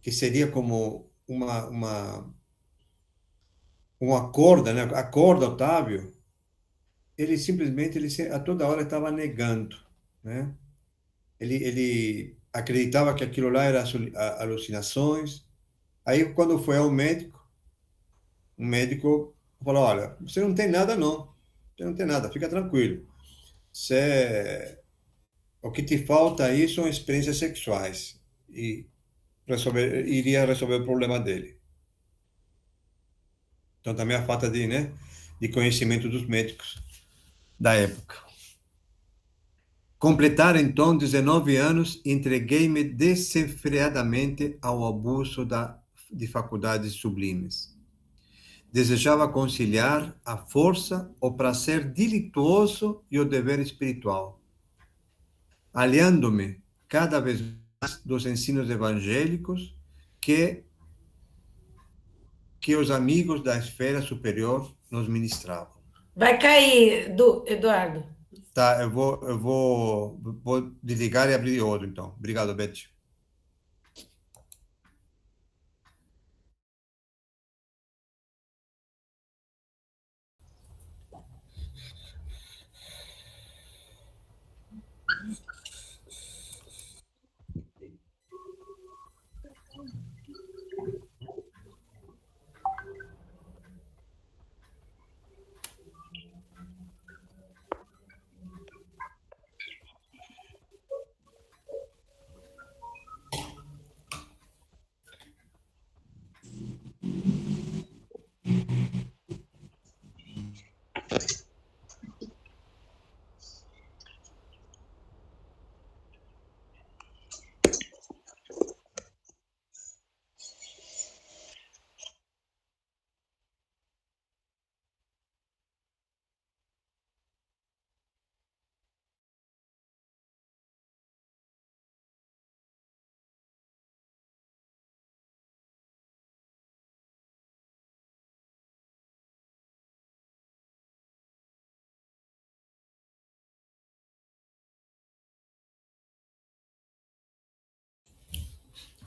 que seria como uma corda, né? A corda, Otávio, ele simplesmente, a toda hora estava negando, né? Ele acreditava que aquilo lá era alucinações. Aí, quando foi ao médico, o médico falou: olha, você não tem nada, não. Você não tem nada, fica tranquilo. O que te falta aí são experiências sexuais. E iria resolver o problema dele. Então, também a falta né, de conhecimento dos médicos da época. Completar então 19 anos e entreguei-me desenfreadamente ao abuso de faculdades sublimes. Desejava conciliar a força, o prazer delituoso e o dever espiritual, aliando-me cada vez mais dos ensinos evangélicos que os amigos da esfera superior nos ministravam. Vai cair, Eduardo. Tá, vou desligar e abrir outro, então. Obrigado, Beth.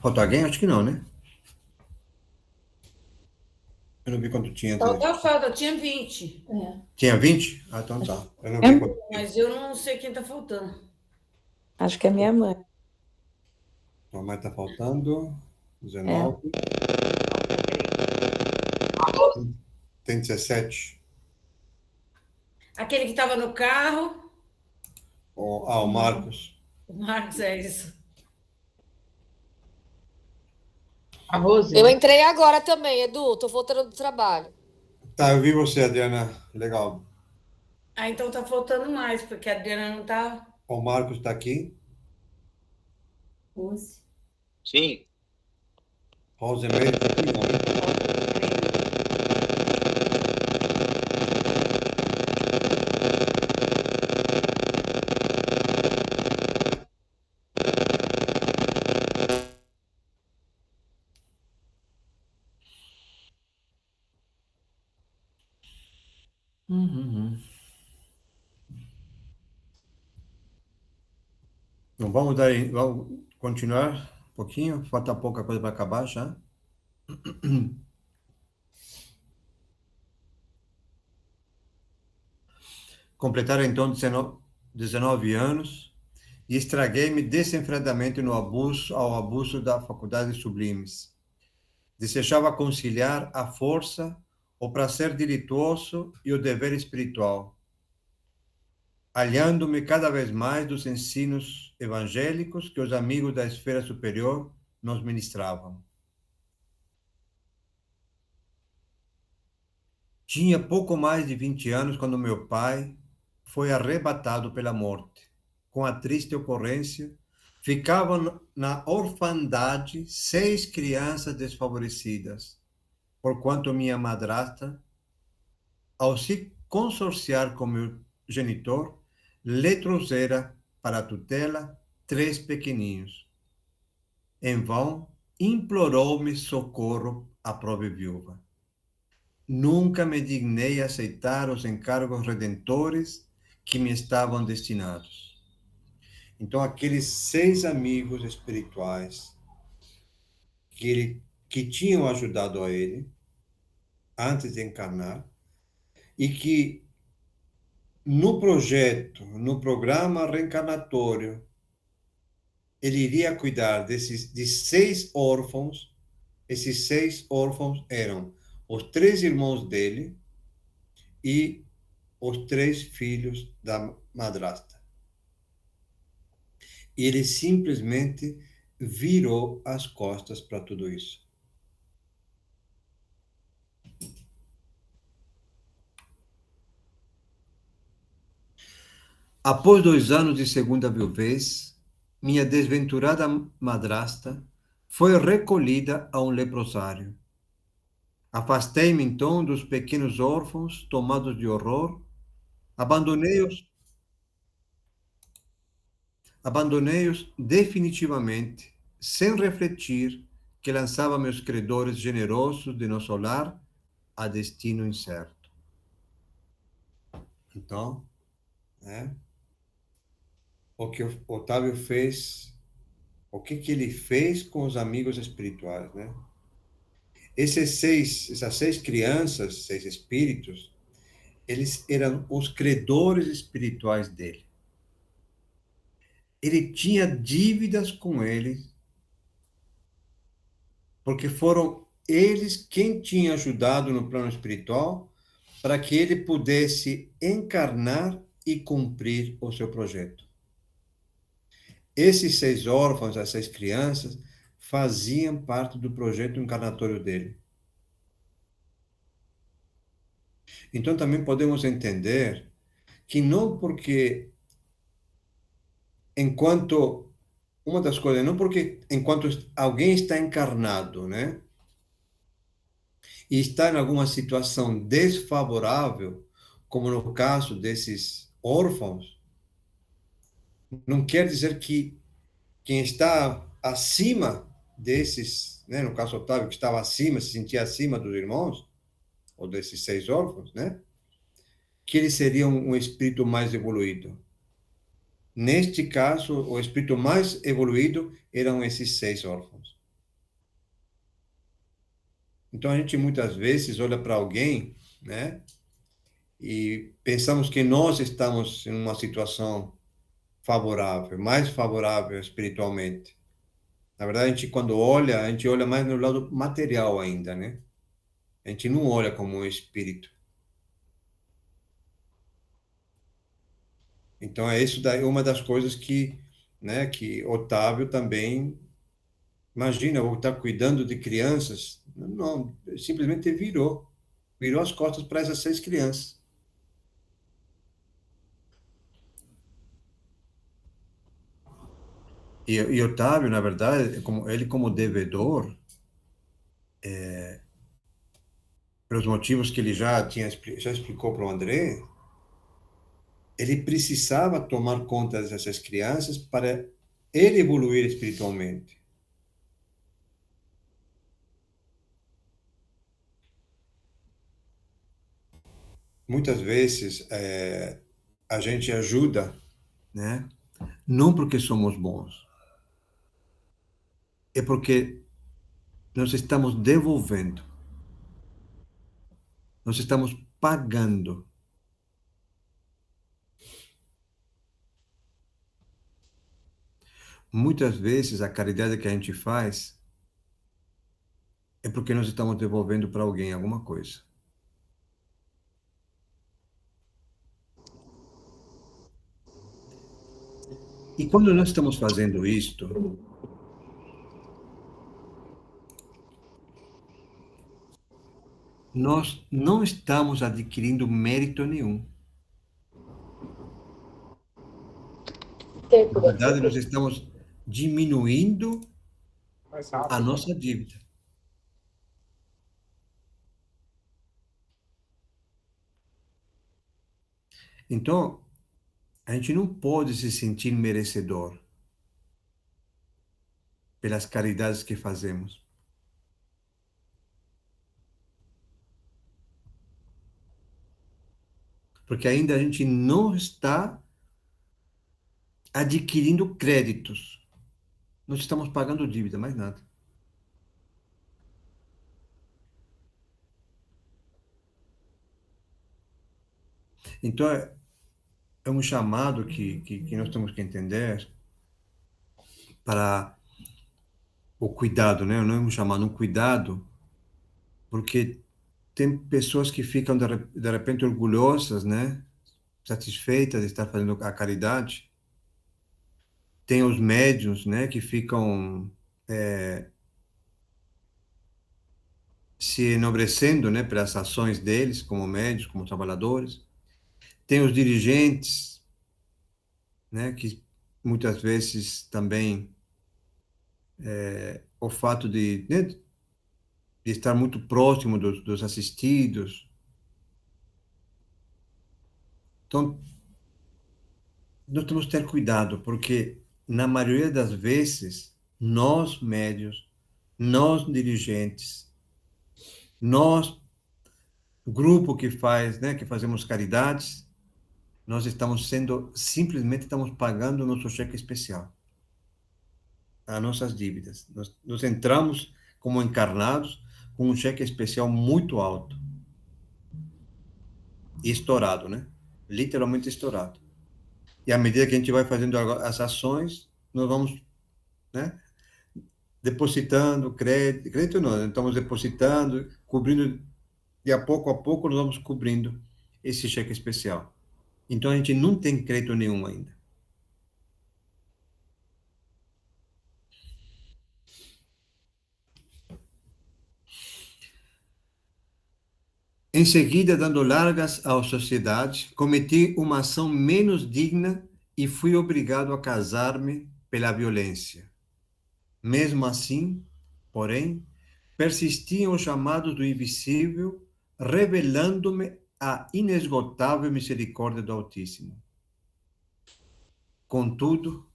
Faltou alguém? Acho que não, né? Eu não vi quanto tinha. Falta, tinha 20. Tinha 20? Ah, então tá. Eu não vi quanto tinha. Mas eu não sei quem tá faltando. Acho que é minha mãe. A mãe tá faltando. É. 19. Tem 17. Aquele que estava no carro, O Marcos. o Marcos, é isso. A Rose. Eu entrei agora também, Edu, tô voltando do trabalho. Tá, eu vi você, Adriana. Legal. Ah, então tá faltando mais, porque a Adriana não tá. O Marcos tá aqui. Rose. Sim, Rosemary tá aqui, não, né? Uhum. Então, vamos continuar um pouquinho. Falta pouca coisa para acabar já. Completaram então 19 anos e estraguei-me desenfreadamente no abuso, ao abuso da faculdade sublimes. Desejava conciliar a força, o prazer delituoso e o dever espiritual, alhando-me cada vez mais dos ensinos evangélicos que os amigos da esfera superior nos ministravam. Tinha pouco mais de 20 anos quando meu pai foi arrebatado pela morte. Com a triste ocorrência, ficavam na orfandade 6 crianças desfavorecidas, porquanto minha madrasta, ao se consorciar com meu genitor, lhe trouxera para a tutela 3 pequeninos. Em vão, implorou-me socorro a pobre viúva. Nunca me dignei aceitar os encargos redentores que me estavam destinados. Então, aqueles 6 amigos espirituais que tinham ajudado a ele antes de encarnar e que no projeto, no programa reencarnatório, ele iria cuidar de 6 órfãos. Esses 6 órfãos eram os 3 irmãos dele e os 3 filhos da madrasta. E ele simplesmente virou as costas para tudo isso. Após 2 anos de segunda viuvez, minha desventurada madrasta foi recolhida a um leprosário. Afastei-me então dos pequenos órfãos, tomados de horror, abandonei-os definitivamente, sem refletir que lançava meus credores generosos de nosso lar a destino incerto. Então, né, o que o Otávio fez, o que ele fez com os amigos espirituais, né? Essas 6 crianças, 6 espíritos, eles eram os credores espirituais dele. Ele tinha dívidas com eles, porque foram eles quem tinha ajudado no plano espiritual para que ele pudesse encarnar e cumprir o seu projeto. Esses 6 órfãos, as 6 crianças, faziam parte do projeto encarnatório dele. Então também podemos entender que não porque uma das coisas, não porque enquanto alguém está encarnado, né, e está em alguma situação desfavorável, como no caso desses órfãos, não quer dizer que quem está acima desses, né, no caso Otávio, que estava acima, se sentia acima dos irmãos, ou desses 6 órfãos, né, que ele seria um espírito mais evoluído. Neste caso, o espírito mais evoluído eram esses 6 órfãos. Então a gente muitas vezes olha para alguém, né, e pensamos que nós estamos em uma situação favorável, mais favorável espiritualmente. Na verdade, a gente quando olha, a gente olha mais no lado material ainda, né? A gente não olha como um espírito. Então é isso daí, uma das coisas que, né, que Otávio também imagina, ou está cuidando de crianças, não, simplesmente virou as costas para essas 6 crianças. E Otávio, na verdade, ele como devedor, pelos motivos que ele já explicou para o André, ele precisava tomar conta dessas crianças para ele evoluir espiritualmente. Muitas vezes a gente ajuda, né? Não porque somos bons, é porque nós estamos devolvendo, nós estamos pagando. Muitas vezes a caridade que a gente faz é porque nós estamos devolvendo para alguém alguma coisa. E quando nós estamos fazendo isto, nós não estamos adquirindo mérito nenhum. Na verdade, nós estamos diminuindo a nossa dívida. Então, a gente não pode se sentir merecedor pelas caridades que fazemos. Porque ainda a gente não está adquirindo créditos. Nós estamos pagando dívida, mais nada. Então, é um chamado que nós temos que entender para o cuidado, né? Não é um chamado, um cuidado, porque tem pessoas que ficam, de repente, orgulhosas, né? Satisfeitas de estar fazendo a caridade. Tem os médiuns, né? Que ficam se enobrecendo, né? Pelas ações deles, como médios, como trabalhadores. Tem os dirigentes, né? Que muitas vezes também o fato né, de estar muito próximo dos assistidos. Então, nós temos que ter cuidado, porque na maioria das vezes, nós médios, nós dirigentes, nós grupo que faz, né, que fazemos caridades, nós simplesmente estamos pagando o nosso cheque especial, as nossas dívidas. Nós entramos como encarnados com um cheque especial muito alto e estourado, né? Literalmente estourado. E à medida que a gente vai fazendo as ações, nós vamos, né, depositando crédito, crédito não, estamos depositando, cobrindo, de a pouco nós vamos cobrindo esse cheque especial. Então a gente não tem crédito nenhum ainda. Em seguida, dando largas à sociedade, cometi uma ação menos digna e fui obrigado a casar-me pela violência. Mesmo assim, porém, persistiam os chamados do invisível, revelando-me a inesgotável misericórdia do Altíssimo. Contudo,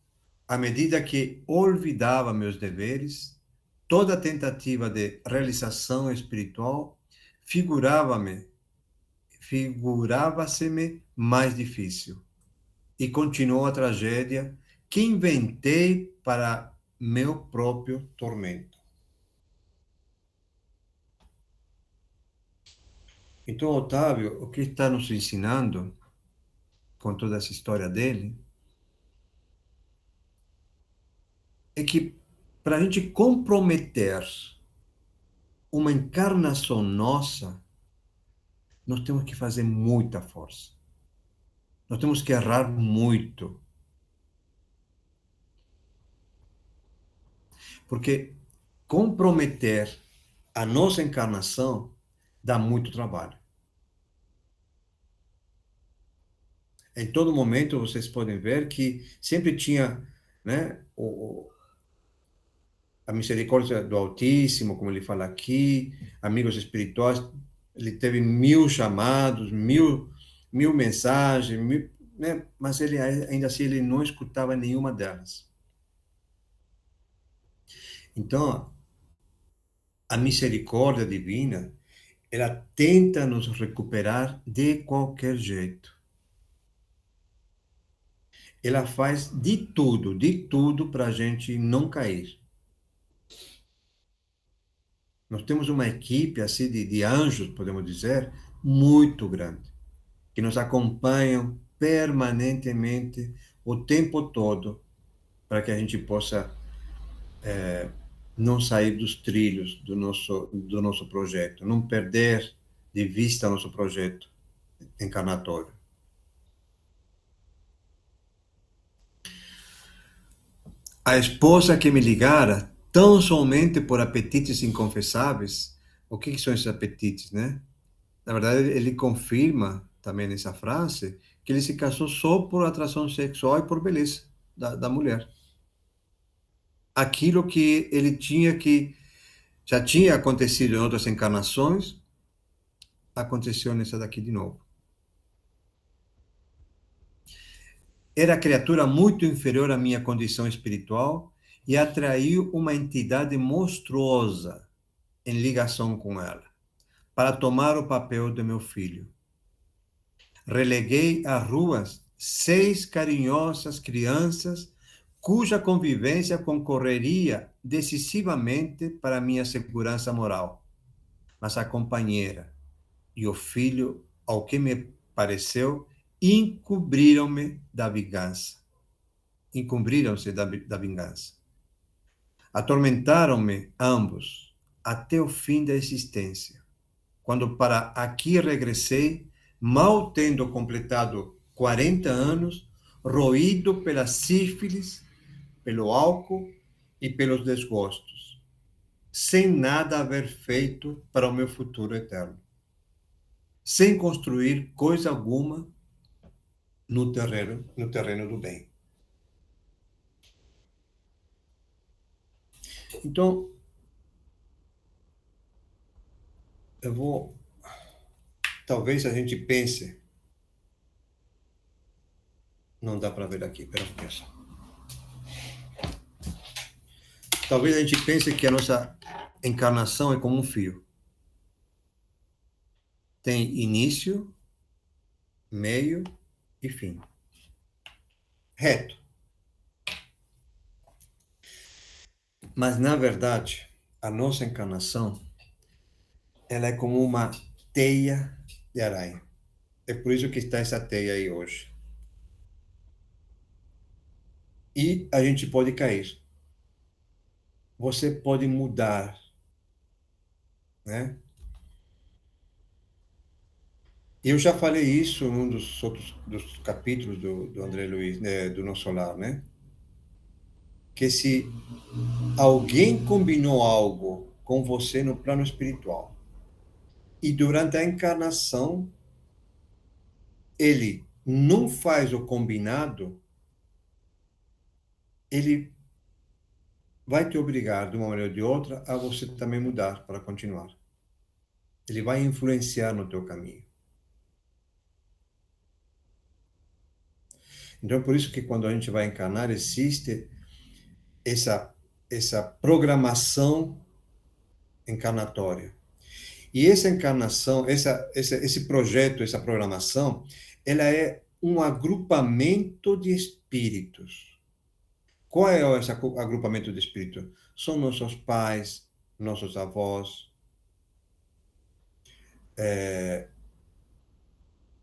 à medida que olvidava meus deveres, toda tentativa de realização espiritual figurava-se-me mais difícil. E continuou a tragédia que inventei para meu próprio tormento. Então, Otávio, o que está nos ensinando com toda essa história dele é que para a gente comprometer uma encarnação nossa, nós temos que fazer muita força. Nós temos que errar muito. Porque comprometer a nossa encarnação dá muito trabalho. Em todo momento, vocês podem ver que sempre tinha, né, a misericórdia do Altíssimo, como ele fala aqui, amigos espirituais. Ele teve 1000 chamados, mil mensagens, né, mas ele ainda assim ele não escutava nenhuma delas. Então, a misericórdia divina, ela tenta nos recuperar de qualquer jeito. Ela faz de tudo para a gente não cair. Nós temos uma equipe assim de anjos, podemos dizer, muito grande, que nos acompanham permanentemente, o tempo todo, para que a gente possa não sair dos trilhos do nosso projeto, não perder de vista nosso projeto encarnatório. A esposa que me ligara tão somente por apetites inconfessáveis, o que são esses apetites, né? Na verdade, ele confirma também nessa frase que ele se casou só por atração sexual e por beleza da mulher. Aquilo que ele tinha que já tinha acontecido em outras encarnações, aconteceu nessa daqui de novo. Era criatura muito inferior à minha condição espiritual e atraiu uma entidade monstruosa em ligação com ela, para tomar o papel de meu filho. Releguei às ruas 6 carinhosas crianças cuja convivência concorreria decisivamente para minha segurança moral. Mas a companheira e o filho, ao que me pareceu, encobriram-me da vingança. Encobriram-se da vingança. Atormentaram-me ambos até o fim da existência. Quando para aqui regressei, mal tendo completado 40 anos, roído pela sífilis, pelo álcool e pelos desgostos, sem nada haver feito para o meu futuro eterno, sem construir coisa alguma no terreno do bem. Então, talvez a gente pense, não dá para ver aqui, pera um pouquinho. Talvez a gente pense que a nossa encarnação é como um fio. Tem início, meio e fim. Reto. Mas, na verdade, a nossa encarnação, ela é como uma teia de aranha. É por isso que está essa teia aí hoje. E a gente pode cair. Você pode mudar, né? Eu já falei isso em um dos capítulos do André Luiz, né, do Nosso Lar, né? Que se alguém combinou algo com você no plano espiritual e durante a encarnação ele não faz o combinado, ele vai te obrigar, de uma maneira ou de outra, a você também mudar para continuar. Ele vai influenciar no teu caminho. Então, por isso que quando a gente vai encarnar, existe essa programação encarnatória. E essa encarnação, esse projeto, essa programação, ela é um agrupamento de espíritos. Qual é esse agrupamento de espíritos? São nossos pais, nossos avós,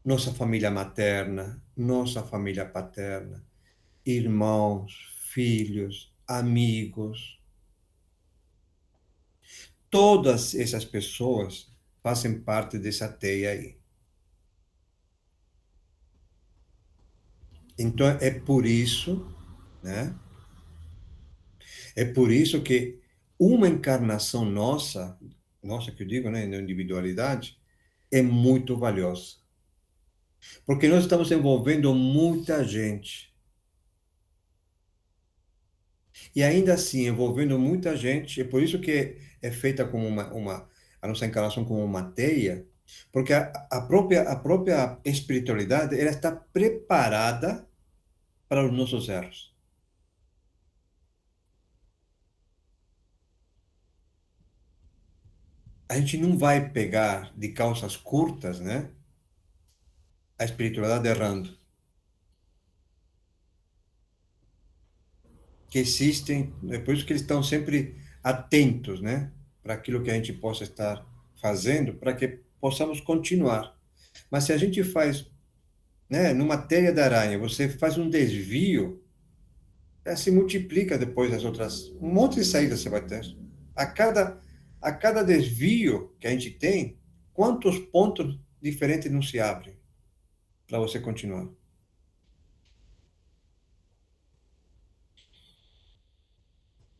nossa família materna, nossa família paterna, irmãos, filhos, amigos, todas essas pessoas fazem parte dessa teia aí. Então, é por isso, né? É por isso que uma encarnação nossa, nossa que eu digo, né, na individualidade, é muito valiosa. Porque nós estamos envolvendo muita gente. E ainda assim, envolvendo muita gente, é por isso que é feita como a nossa encarnação como uma teia, porque a própria espiritualidade, ela está preparada para os nossos erros. A gente não vai pegar de calças curtas, né, a espiritualidade errando. Que existem, é por isso que eles estão sempre atentos, né, para aquilo que a gente possa estar fazendo, para que possamos continuar. Mas se a gente faz, né, numa teia de aranha, você faz um desvio, se multiplica depois as outras, um monte de saídas você vai ter. A cada, a cada desvio que a gente tem, quantos pontos diferentes não se abrem para você continuar?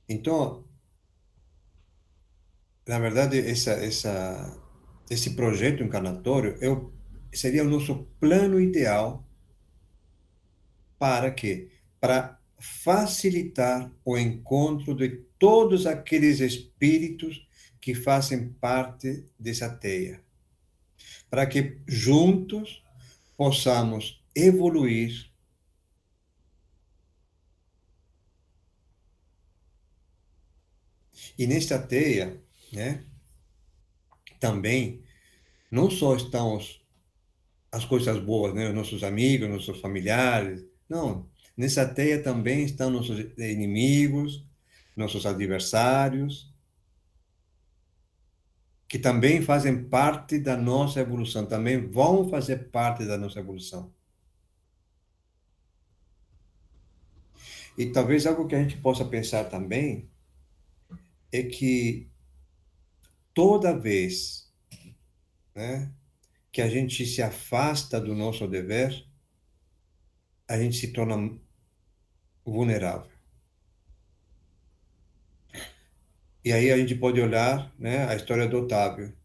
Então, na verdade, esse projeto encarnatório seria o nosso plano ideal para quê? Para facilitar o encontro de todos aqueles espíritos que fazem parte dessa teia, para que juntos possamos evoluir e nesta teia, né, também não só estão as coisas boas, né, os nossos amigos, nossos familiares, não, nessa teia também estão nossos inimigos, nossos adversários, que também fazem parte da nossa evolução, também vão fazer parte da nossa evolução. E talvez algo que a gente possa pensar também é que toda vez, né, que a gente se afasta do nosso dever, a gente se torna vulnerável. E aí a gente pode olhar, né, a história do Otávio.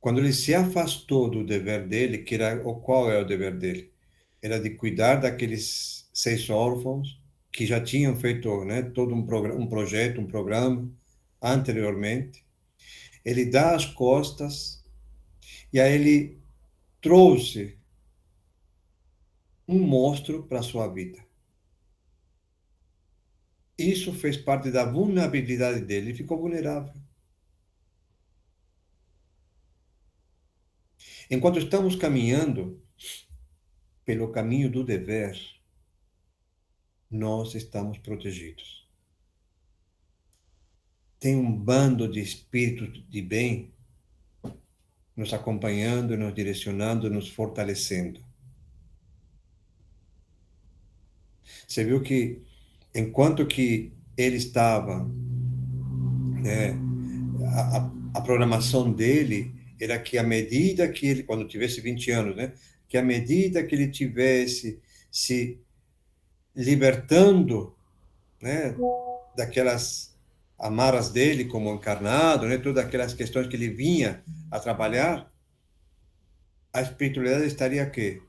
Quando ele se afastou do dever dele, que era qual é o dever dele? Era de cuidar daqueles 6 órfãos que já tinham feito, né, todo um projeto, um programa anteriormente. Ele dá as costas e aí ele trouxe um monstro para a sua vida. Isso fez parte da vulnerabilidade dele, ele ficou vulnerável. Enquanto estamos caminhando pelo caminho do dever, nós estamos protegidos. Tem um bando de espíritos de bem nos acompanhando, nos direcionando, nos fortalecendo. Você viu que, enquanto que ele estava, né, a programação dele era que à medida que ele, quando tivesse 20 anos, né, que à medida que ele tivesse se libertando, né, daquelas amarras dele como encarnado, né, todas aquelas questões que ele vinha a trabalhar, a espiritualidade estaria aqui,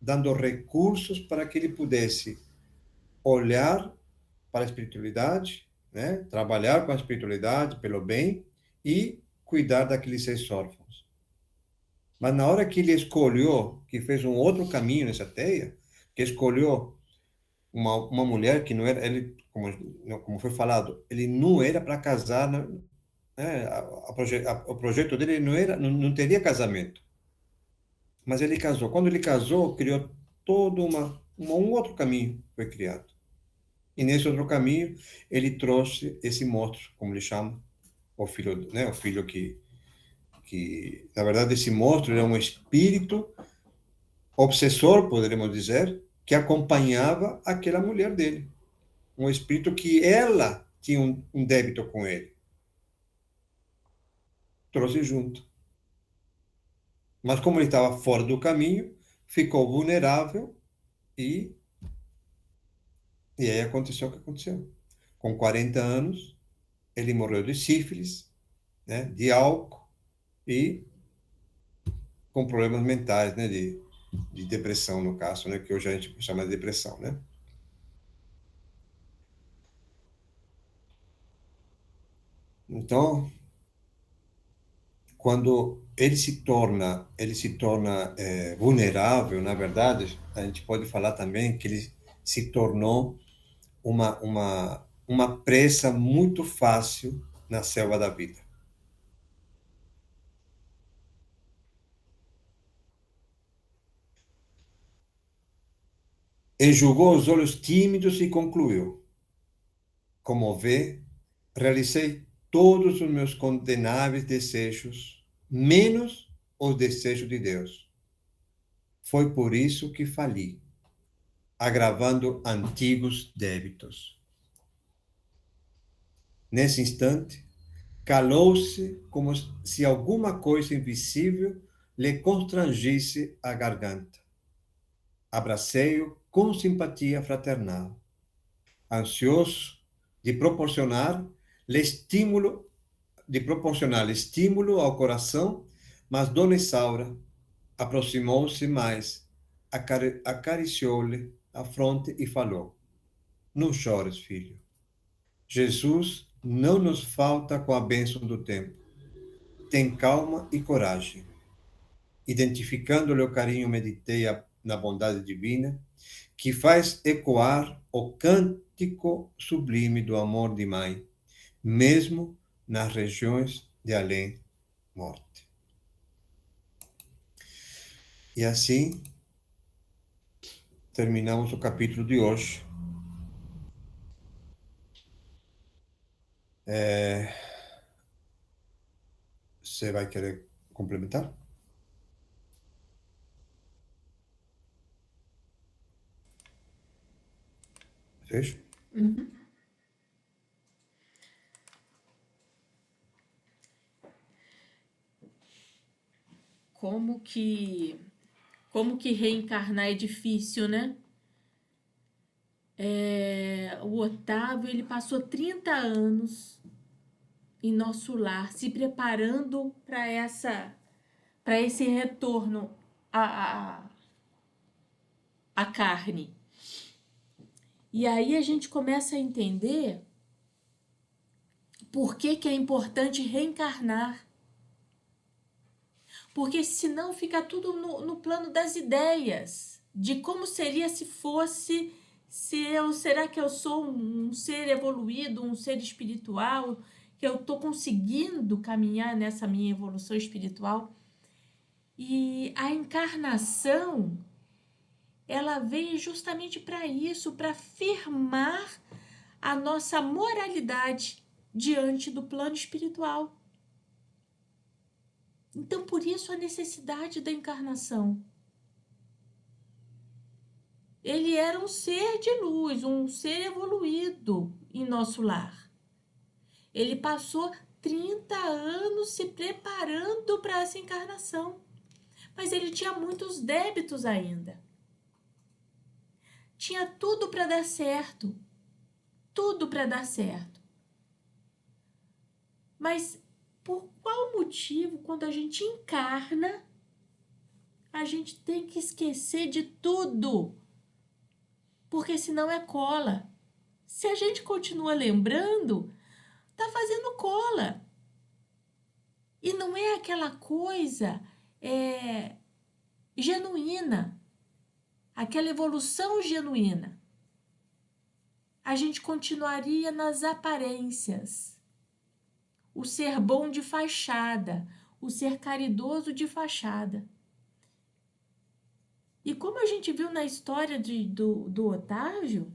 dando recursos para que ele pudesse olhar para a espiritualidade, né, trabalhar com a espiritualidade pelo bem e cuidar daqueles 6 órfãos. Mas na hora que ele escolheu, que fez um outro caminho nessa teia, que escolheu uma mulher que não era, ele, como foi falado, ele não era para casar, né, o projeto dele não era, não teria casamento. Mas ele casou. Quando ele casou, criou todo um outro caminho foi criado. E nesse outro caminho, ele trouxe esse monstro, como ele chama, o filho, né, o filho que que, na verdade, esse monstro era um espírito obsessor, poderíamos dizer, que acompanhava aquela mulher dele. Um espírito que ela tinha um débito com ele. Trouxe junto. Mas como ele estava fora do caminho, ficou vulnerável e aí aconteceu o que aconteceu. Com 40 anos, ele morreu de sífilis, né, de álcool e com problemas mentais, né, de depressão, no caso, né, que hoje a gente chama de depressão, né? Então, quando ele se torna vulnerável, na verdade, a gente pode falar também que ele se tornou uma presa muito fácil na selva da vida. Enxugou os olhos tímidos e concluiu: como vê, realizei todos os meus condenáveis desejos, menos os desejos de Deus. Foi por isso que fali, agravando antigos débitos. Nesse instante, calou-se como se alguma coisa invisível lhe constrangisse a garganta. Abracei-o com simpatia fraternal, ansioso de proporcionar-lhe estímulo ao coração, mas Dona Isaura aproximou-se mais, acariciou-lhe a fronte e falou: não chores, filho. Jesus não nos falta com a bênção do tempo. Tem calma e coragem. Identificando-lhe o carinho, meditei na bondade divina, que faz ecoar o cântico sublime do amor de mãe, mesmo nas regiões de além-morte. E assim terminamos o capítulo de hoje. Você vai querer complementar? Fecho? Como que reencarnar é difícil, né? O Otávio, ele passou 30 anos em nosso lar, se preparando para esse retorno à carne. E aí a gente começa a entender por que é importante reencarnar. Porque senão fica tudo no plano das ideias, de como seria se fosse, será que eu sou um ser evoluído, um ser espiritual, que eu estou conseguindo caminhar nessa minha evolução espiritual. E a encarnação, ela veio justamente para isso, para firmar a nossa moralidade diante do plano espiritual. Então, por isso a necessidade da encarnação. Ele era um ser de luz, um ser evoluído em nosso lar. Ele passou 30 anos se preparando para essa encarnação, mas ele tinha muitos débitos ainda. Tinha tudo para dar certo, tudo para dar certo. Mas por qual motivo, quando a gente encarna, a gente tem que esquecer de tudo? Porque senão é cola. Se a gente continua lembrando, tá fazendo cola. E não é aquela coisa genuína, aquela evolução genuína. A gente continuaria nas aparências. O ser bom de fachada, o ser caridoso de fachada. E como a gente viu na história do Otávio,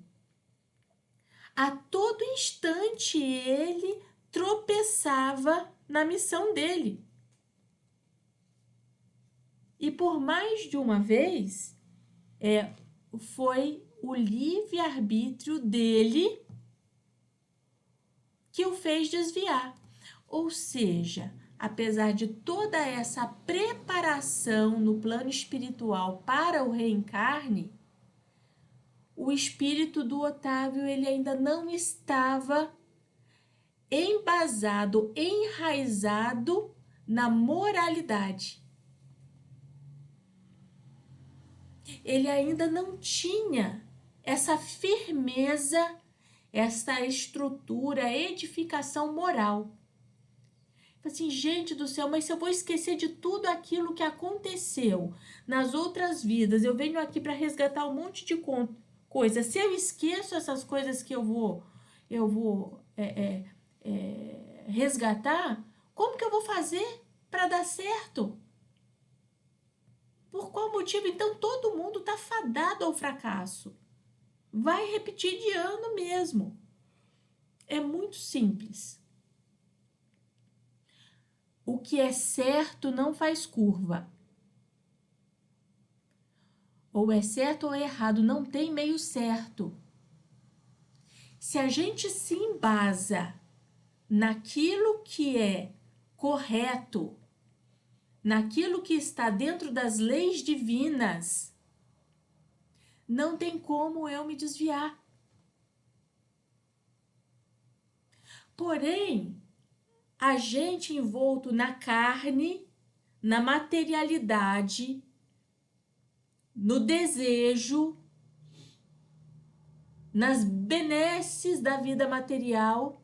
a todo instante ele tropeçava na missão dele. E por mais de uma vez, foi o livre-arbítrio dele que o fez desviar. Ou seja, apesar de toda essa preparação no plano espiritual para o reencarne, o espírito do Otávio ele ainda não estava embasado, enraizado na moralidade. Ele ainda não tinha essa firmeza, essa estrutura, edificação moral. Assim, gente do céu, mas se eu vou esquecer de tudo aquilo que aconteceu nas outras vidas, eu venho aqui para resgatar um monte de coisas. Se eu esqueço essas coisas que eu vou resgatar, como que eu vou fazer para dar certo? Por qual motivo? Então, todo mundo está fadado ao fracasso. Vai repetir de ano mesmo. É muito simples. O que é certo não faz curva. Ou é certo ou é errado, não tem meio certo. Se a gente se embasa naquilo que é correto, naquilo que está dentro das leis divinas, não tem como eu me desviar. Porém, a gente envolto na carne, na materialidade, no desejo, nas benesses da vida material.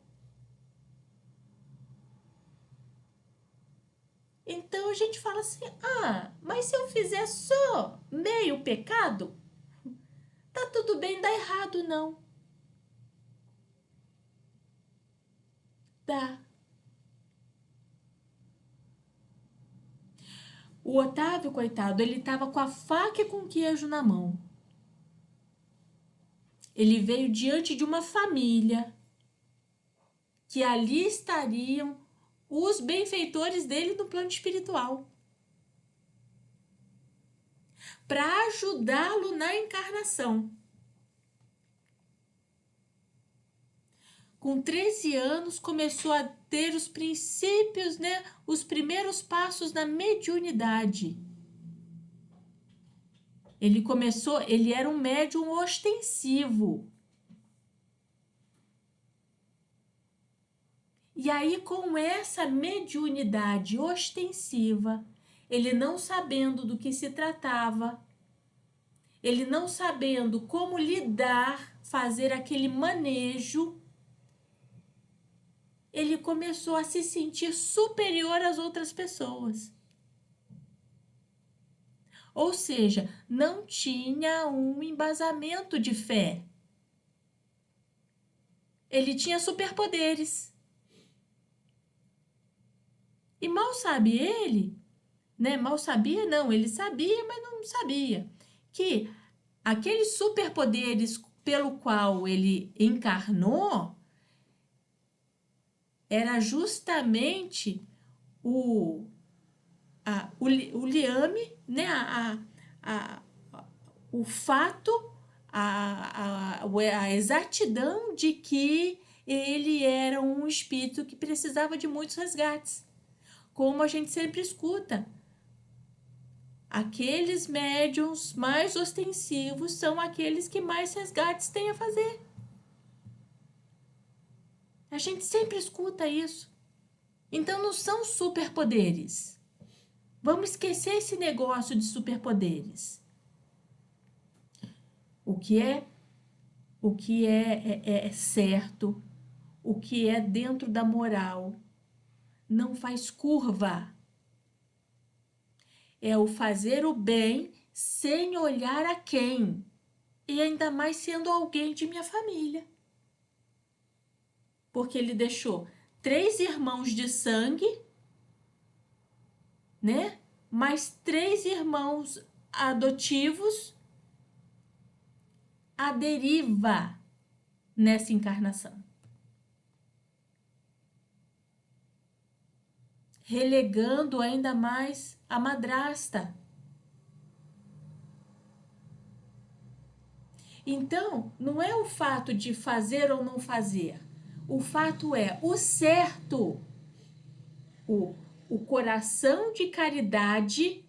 Então a gente fala assim, mas se eu fizer só meio pecado, tá tudo bem, dá errado não. Dá. O Otávio, coitado, ele tava com a faca e com o queijo na mão. Ele veio diante de uma família que ali estariam os benfeitores dele no plano espiritual, para ajudá-lo na encarnação. Com 13 anos, começou a ter os princípios, os primeiros passos na mediunidade. Ele era um médium ostensivo. E aí, com essa mediunidade ostensiva, ele não sabendo do que se tratava, ele não sabendo como lidar, fazer aquele manejo, ele começou a se sentir superior às outras pessoas. Ou seja, não tinha um embasamento de fé. Ele tinha superpoderes. E mal sabe ele, mal sabia não, ele sabia, mas não sabia, que aqueles superpoderes pelo qual ele encarnou era justamente o liame, o fato, a exatidão de que ele era um espírito que precisava de muitos resgates. Como a gente sempre escuta, aqueles médiuns mais ostensivos são aqueles que mais resgates têm a fazer. A gente sempre escuta isso. Então não são superpoderes. Vamos esquecer esse negócio de superpoderes. O que é certo, o que é dentro da moral, não faz curva. É o fazer o bem sem olhar a quem. E ainda mais sendo alguém de minha família. Porque ele deixou 3 irmãos de sangue, mais 3 irmãos adotivos à deriva nessa encarnação. Relegando ainda mais a madrasta, Então, não é o fato de fazer ou não fazer. O fato é o certo. O coração de caridade,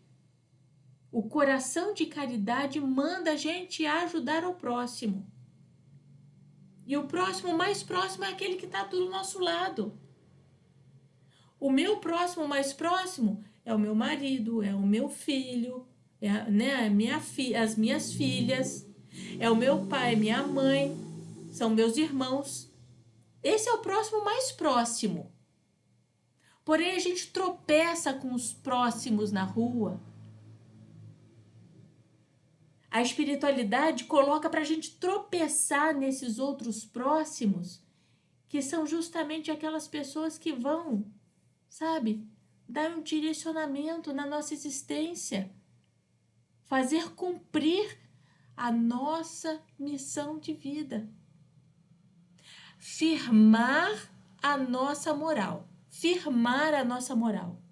o coração de caridade manda a gente ajudar o próximo. E o próximo, mais próximo, é aquele que está do nosso lado. O meu próximo, mais próximo, é o meu marido, é o meu filho, as minhas filhas, é o meu pai, minha mãe, são meus irmãos. Esse é o próximo mais próximo. Porém, a gente tropeça com os próximos na rua. A espiritualidade coloca para a gente tropeçar nesses outros próximos, que são justamente aquelas pessoas que vão, sabe, dar um direcionamento na nossa existência, fazer cumprir a nossa missão de vida, firmar a nossa moral, firmar a nossa moral.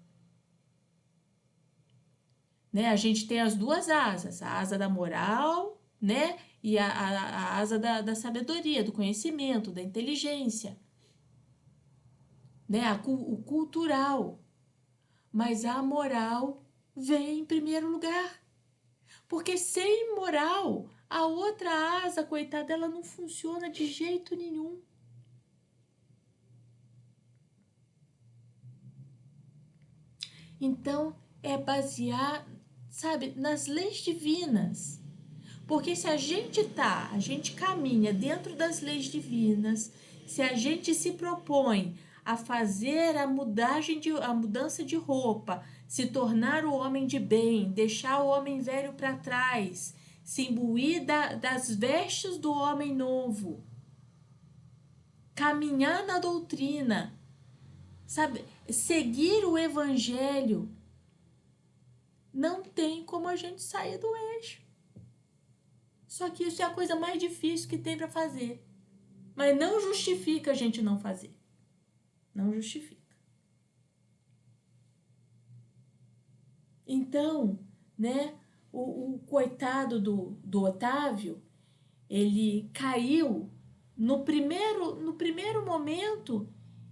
Né? A gente tem as duas asas, a asa da moral, né? E a asa da sabedoria, do conhecimento, da inteligência, né? O cultural. Mas a moral vem em primeiro lugar. Porque sem moral, a outra asa, coitada, ela não funciona de jeito nenhum. Então, é basear, sabe, nas leis divinas. Porque se a gente caminha dentro das leis divinas, se a gente se propõe a fazer a mudança de roupa, se tornar o homem de bem, deixar o homem velho para trás, se imbuir das vestes do homem novo, caminhar na doutrina, sabe, seguir o evangelho, não tem como a gente sair do eixo. Só que isso é a coisa mais difícil que tem para fazer. Mas não justifica a gente não fazer. Não justifica. Então, né, o coitado do Otávio, ele caiu no primeiro momento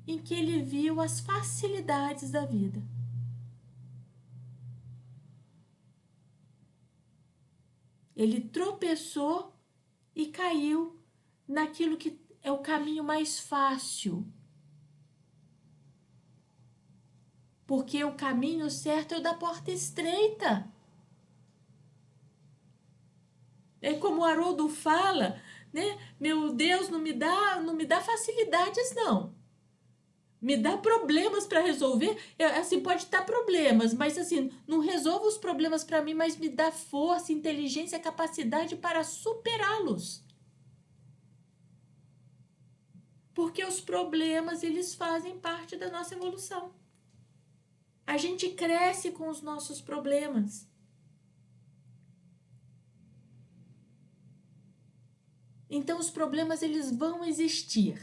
em que ele viu as facilidades da vida. Ele tropeçou e caiu naquilo que é o caminho mais fácil. Porque o caminho certo é o da porta estreita. É como o Haroldo fala, né? Meu Deus, não me dá facilidades, não. Me dá problemas para resolver. Assim, pode estar problemas, mas assim, não resolva os problemas para mim, mas me dá força, inteligência, capacidade para superá-los. Porque os problemas, eles fazem parte da nossa evolução. A gente cresce com os nossos problemas. Então, os problemas, eles vão existir.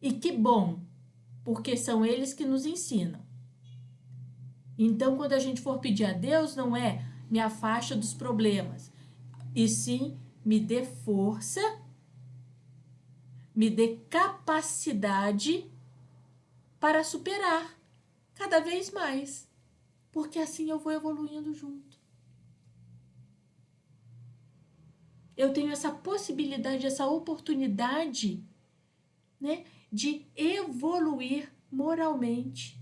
E que bom, porque são eles que nos ensinam. Então, quando a gente for pedir a Deus, não é me afasta dos problemas, e sim me dê força, me dê capacidade para superar cada vez mais, porque assim eu vou evoluindo junto. Eu tenho essa possibilidade, essa oportunidade, né, de evoluir moralmente.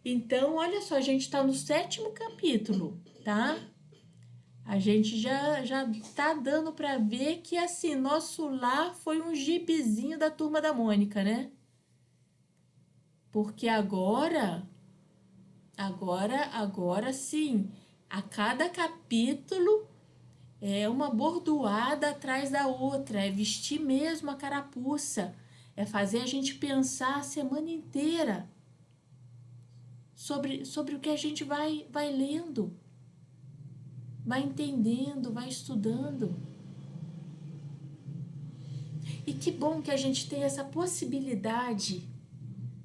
Então, olha só, a gente está no 7º capítulo, tá? A gente já tá dando para ver que, assim, nosso lar foi um gibizinho da Turma da Mônica, né? Porque agora sim, a cada capítulo é uma bordoada atrás da outra, é vestir mesmo a carapuça, é fazer a gente pensar a semana inteira sobre o que a gente vai lendo, vai entendendo, vai estudando. E que bom que a gente tem essa possibilidade,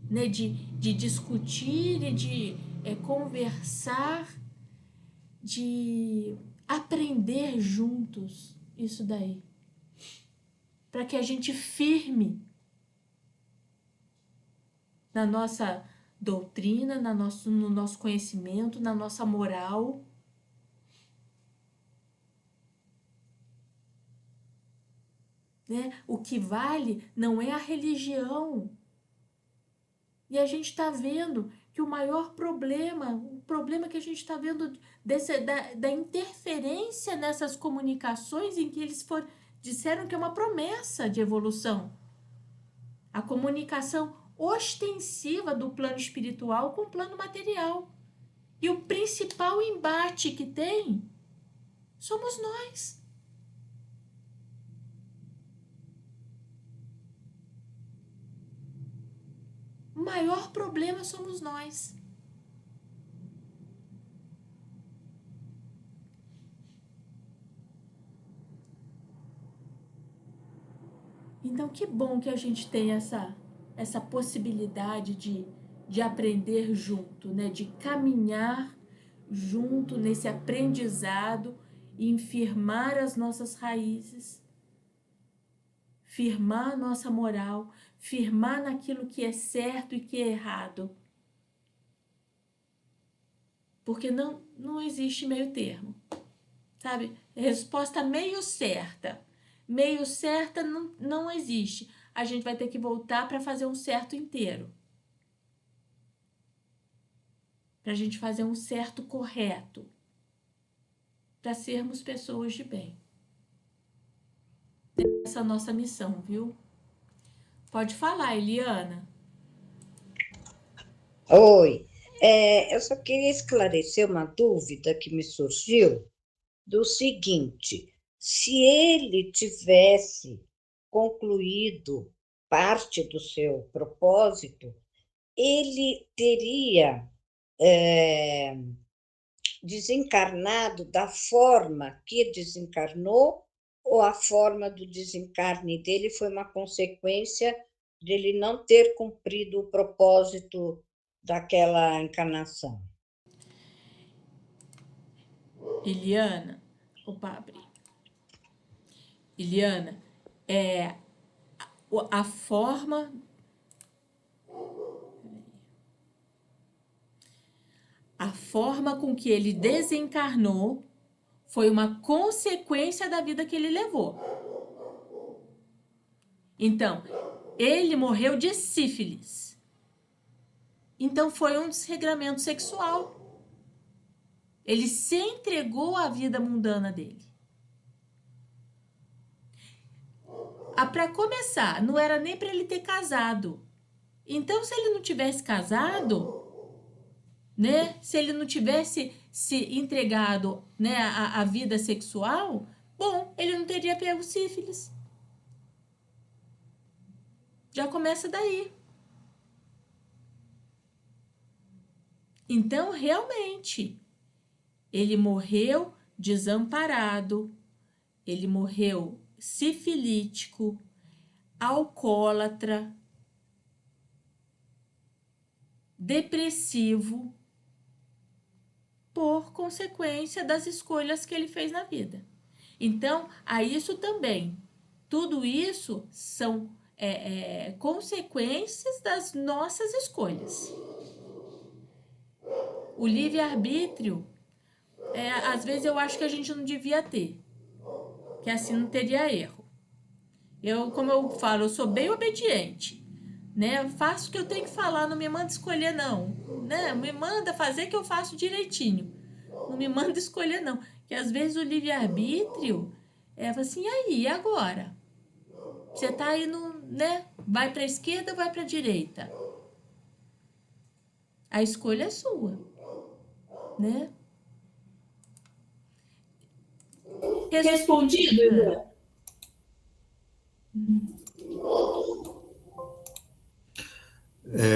né, de discutir e é conversar, de aprender juntos isso daí. Para que a gente firme na nossa doutrina, no nosso conhecimento, na nossa moral. Né? O que vale não é a religião. E a gente está vendo que o maior problema, o problema que a gente está vendo da interferência nessas comunicações em que eles disseram que é uma promessa de evolução. A comunicação ostensiva do plano espiritual com o plano material. E o principal embate que tem somos nós. O maior problema somos nós. Então, que bom que a gente tem essa possibilidade de aprender junto, né? De caminhar junto nesse aprendizado e firmar as nossas raízes, firmar a nossa moral, firmar naquilo que é certo e que é errado. Porque não existe meio termo, sabe? Resposta meio certa. Meio certa não existe. A gente vai ter que voltar para fazer um certo inteiro. Para a gente fazer um certo correto. Para sermos pessoas de bem. Essa é a nossa missão, viu? Pode falar, Eliana. Oi, eu só queria esclarecer uma dúvida que me surgiu do seguinte: se ele tivesse concluído parte do seu propósito, ele teria desencarnado da forma que desencarnou, ou a forma do desencarne dele foi uma consequência de ele não ter cumprido o propósito daquela encarnação? Eliana, Eliana, a forma com que ele desencarnou foi uma consequência da vida que ele levou. Então, ele morreu de sífilis. Então, foi um desregramento sexual. Ele se entregou à vida mundana dele. Para começar, não era nem para ele ter casado. Então, se ele não tivesse casado, né? Se ele não tivesse se entregado, né, à vida sexual, bom, ele não teria pego sífilis. Já começa daí. Então, realmente, ele morreu desamparado, ele morreu sifilítico, alcoólatra, depressivo, por consequência das escolhas que ele fez na vida. Então, a isso também. Tudo isso são consequências das nossas escolhas. O livre-arbítrio, às vezes eu acho que a gente não devia ter, que assim não teria erro. Como eu falo, eu sou bem obediente, né? Eu faço o que eu tenho que falar, não me manda escolher não, né? Me manda fazer que eu faço direitinho, não me manda escolher não, que às vezes o livre-arbítrio assim, e agora? Você tá aí né? Vai para a esquerda ou vai para a direita? A escolha é sua, né? Respondido, Eliana?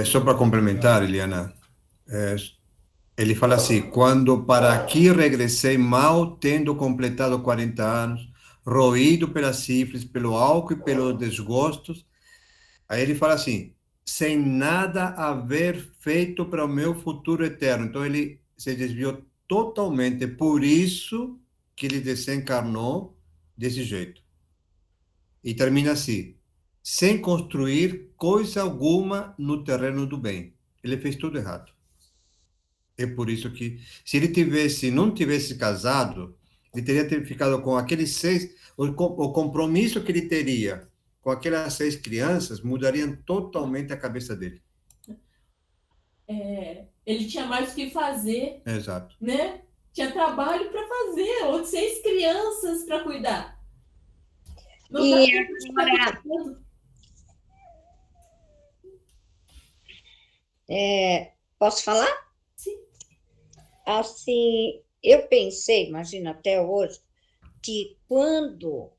Só para complementar, Eliana, ele fala assim: quando para aqui regressei mal tendo completado 40 anos, roído pela sífilis, pelo álcool e pelos desgostos. Aí ele fala assim: sem nada haver feito para o meu futuro eterno. Então ele se desviou totalmente, por isso que ele desencarnou desse jeito. E termina assim: sem construir coisa alguma no terreno do bem. Ele fez tudo errado. É por isso que, se ele não tivesse casado, ele teria ficado com aqueles 6, o compromisso que ele teria com aquelas 6 crianças mudariam totalmente a cabeça dele. Ele tinha mais o que fazer, Exato. né? Tinha trabalho para fazer, ou 6 crianças para cuidar. Não dá E tempo de agora, ficar cuidando. posso falar? Sim. Assim, eu pensei, imagina até hoje, que quando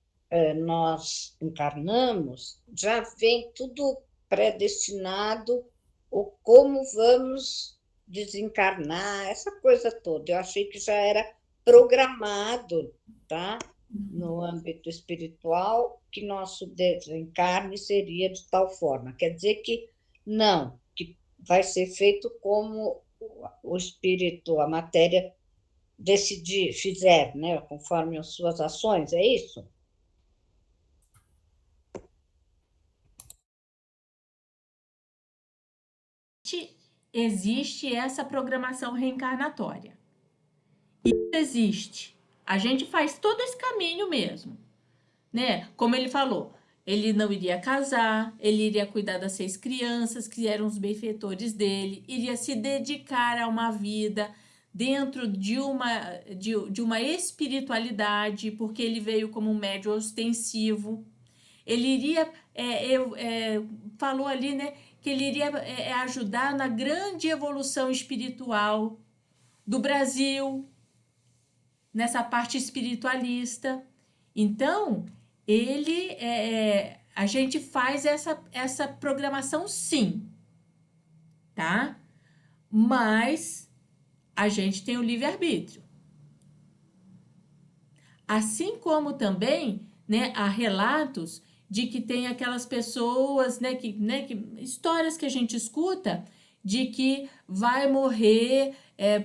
nós encarnamos, já vem tudo predestinado, o como vamos desencarnar, essa coisa toda. Eu achei que já era programado, tá? No âmbito espiritual, que nosso desencarne seria de tal forma. Quer dizer que não, que vai ser feito como o espírito, a matéria decidir, fizer, né, conforme as suas ações, é isso? Existe essa programação reencarnatória. Isso existe. A gente faz todo esse caminho mesmo, né? Como ele falou, ele não iria casar, ele iria cuidar das 6 crianças, que eram os benfeitores dele, iria se dedicar a uma vida dentro de uma espiritualidade, porque ele veio como um médium ostensivo. Ele iria, falou ali, né, que ele iria ajudar na grande evolução espiritual do Brasil, nessa parte espiritualista. Então, a gente faz essa programação sim, tá? Mas a gente tem o livre-arbítrio. Assim como também, né, há relatos de que tem aquelas pessoas, né, histórias que a gente escuta de que vai morrer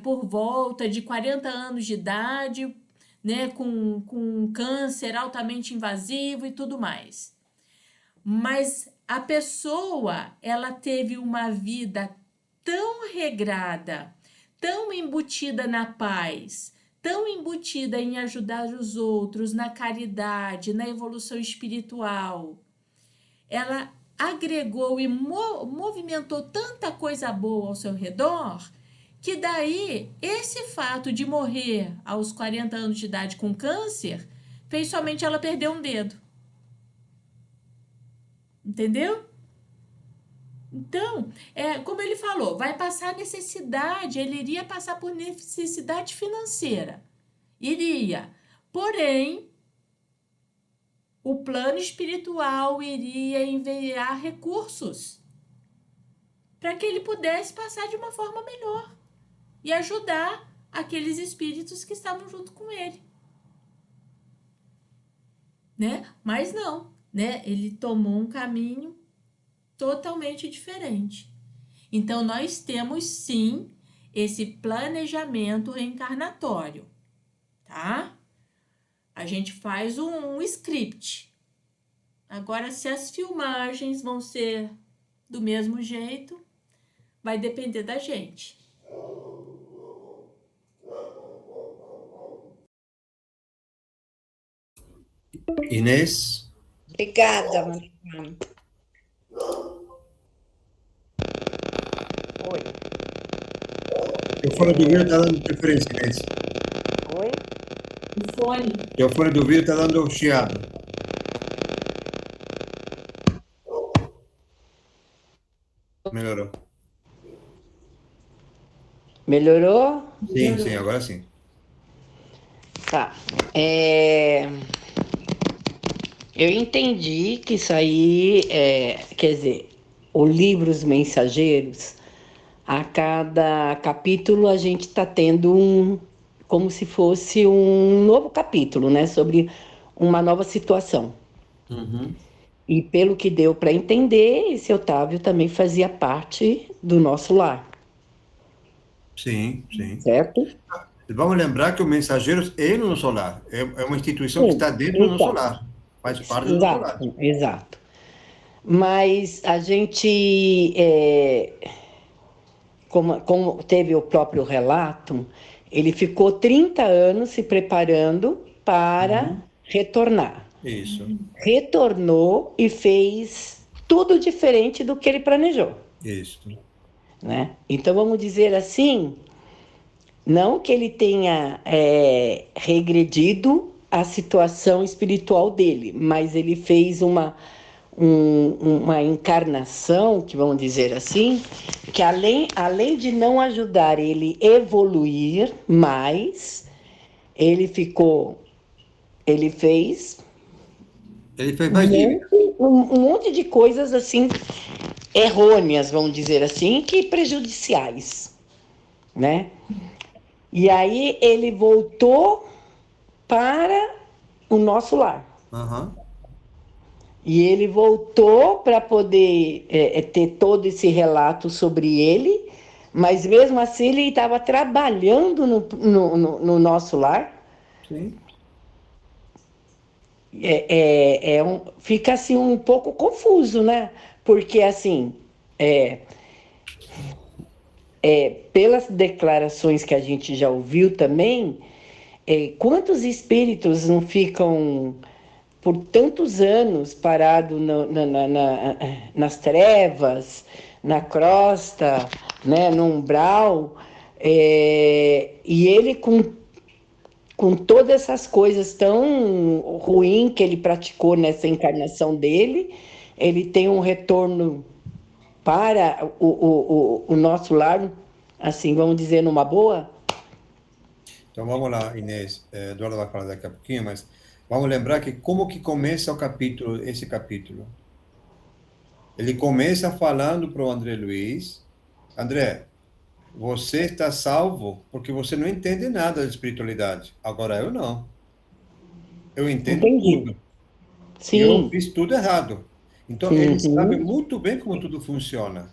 por volta de 40 anos de idade, né, com câncer altamente invasivo e tudo mais. Mas a pessoa, ela teve uma vida tão regrada, tão embutida na paz, tão embutida em ajudar os outros, na caridade, na evolução espiritual. Ela agregou e movimentou tanta coisa boa ao seu redor, que daí esse fato de morrer aos 40 anos de idade com câncer fez somente ela perder um dedo. Entendeu? Então, como ele falou, vai passar necessidade, ele iria passar por necessidade financeira. Iria. Porém, o plano espiritual iria enviar recursos para que ele pudesse passar de uma forma melhor e ajudar aqueles espíritos que estavam junto com ele. Né? Mas não, né? Ele tomou um caminho totalmente diferente. Então, nós temos sim esse planejamento reencarnatório, tá? A gente faz um script. Agora, se as filmagens vão ser do mesmo jeito, vai depender da gente. Inês? Obrigada, Maria. Oi. Teu fone do ouvido está dando interferência, Inês. Oi? O fone. Teu fone do ouvido está dando chiado. Melhorou. Melhorou? Sim, sim, agora sim. Tá. Eu entendi que isso aí, quer dizer, o livro Os Mensageiros, a cada capítulo a gente está tendo como se fosse um novo capítulo, né? Sobre uma nova situação. Uhum. E pelo que deu para entender, esse Otávio também fazia parte do nosso lar, Sim, sim. certo? Vamos lembrar que o Mensageiros é no nosso lar. É uma instituição que Sim, está dentro do nosso exato. lar. Faz parte do nosso lar. Exato, exato. Mas a gente, como teve o próprio relato, ele ficou 30 anos se preparando para retornar. Isso, Retornou e fez tudo diferente do que ele planejou, isso. né? Então vamos dizer assim, não que ele tenha regredido a situação espiritual dele, mas ele fez uma encarnação, que vamos dizer assim, que além de não ajudar ele a evoluir mais, ele fez Ele fez mais dívida. um monte de coisas assim errôneas, vamos dizer assim, que prejudiciais, né? E aí ele voltou para o nosso lar. Aham. E ele voltou para poder ter todo esse relato sobre ele, mas mesmo assim ele estava trabalhando no nosso lar. Sim. Fica assim um pouco confuso, né? Porque assim, pelas declarações que a gente já ouviu também, quantos espíritos não ficam por tantos anos parado nas trevas, na crosta, né, no umbral, e ele com todas essas coisas tão ruins que ele praticou nessa encarnação dele, ele tem um retorno para o nosso lar, assim, vamos dizer, numa boa? Então vamos lá, Inês. Eduardo vai falar daqui a pouquinho, mas vamos lembrar que como que começa o capítulo, esse capítulo? Ele começa falando para o André Luiz: André, você está salvo porque você não entende nada de espiritualidade. Agora eu não. Eu entendo Entendi. tudo. E eu Sim. fiz tudo errado. Então ele sabe Uhum. muito bem como tudo funciona.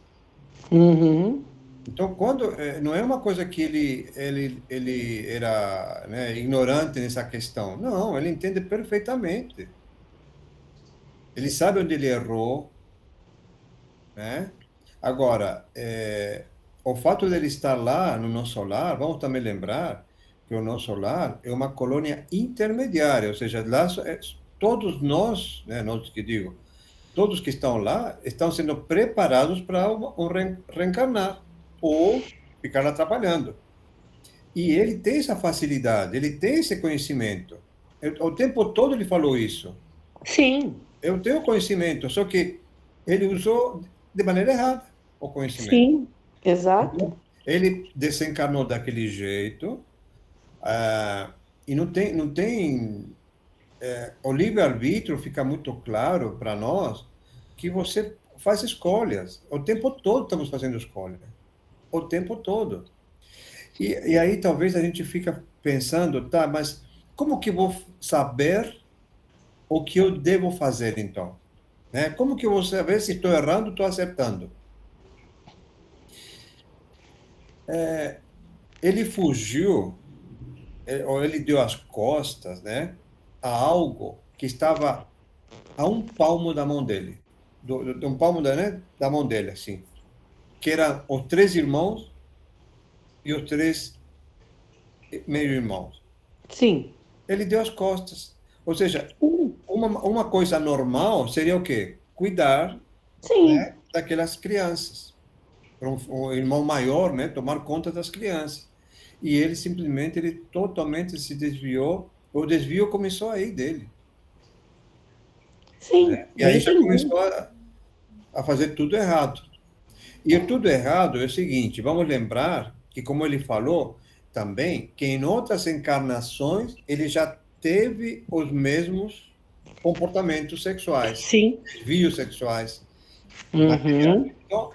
Uhum. Então, quando não é uma coisa que ele era, né, ignorante nessa questão. Não, ele entende perfeitamente. Ele sabe onde ele errou, né? Agora, o fato dele estar lá no nosso lar, vamos também lembrar que o nosso lar é uma colônia intermediária, ou seja, lá todos nós, né, nós que digo, todos que estão lá estão sendo preparados para reencarnar ou ficar lá trabalhando. E ele tem essa facilidade, ele tem esse conhecimento. O tempo todo ele falou isso. Sim, Eu tenho conhecimento, só que ele usou de maneira errada o conhecimento. sim, exato. Então, ele desencarnou daquele jeito, e o livre-arbítrio fica muito claro para nós que você faz escolhas. O tempo todo estamos fazendo escolhas. O tempo todo. E aí talvez a gente fica pensando, tá, mas como que eu vou saber o que eu devo fazer então? Né? Como que eu vou saber se estou errando ou estou acertando? Ele fugiu, ou ele deu as costas, né, a algo que estava a um palmo da mão dele, de um palmo da mão dele, assim, que eram os três irmãos e os três meio-irmãos. Sim. Ele deu as costas. Ou seja, uma coisa normal seria o quê? Cuidar, Sim. né, daquelas crianças. O irmão maior, né, tomar conta das crianças. E ele simplesmente, ele totalmente se desviou. O desvio começou aí dele. Sim, E eu aí já entendi. começou a fazer tudo errado. E o tudo errado é o seguinte, vamos lembrar que, como ele falou também, que em outras encarnações ele já teve os mesmos comportamentos sexuais, Sim. desvios sexuais, materiais. Uhum. Então,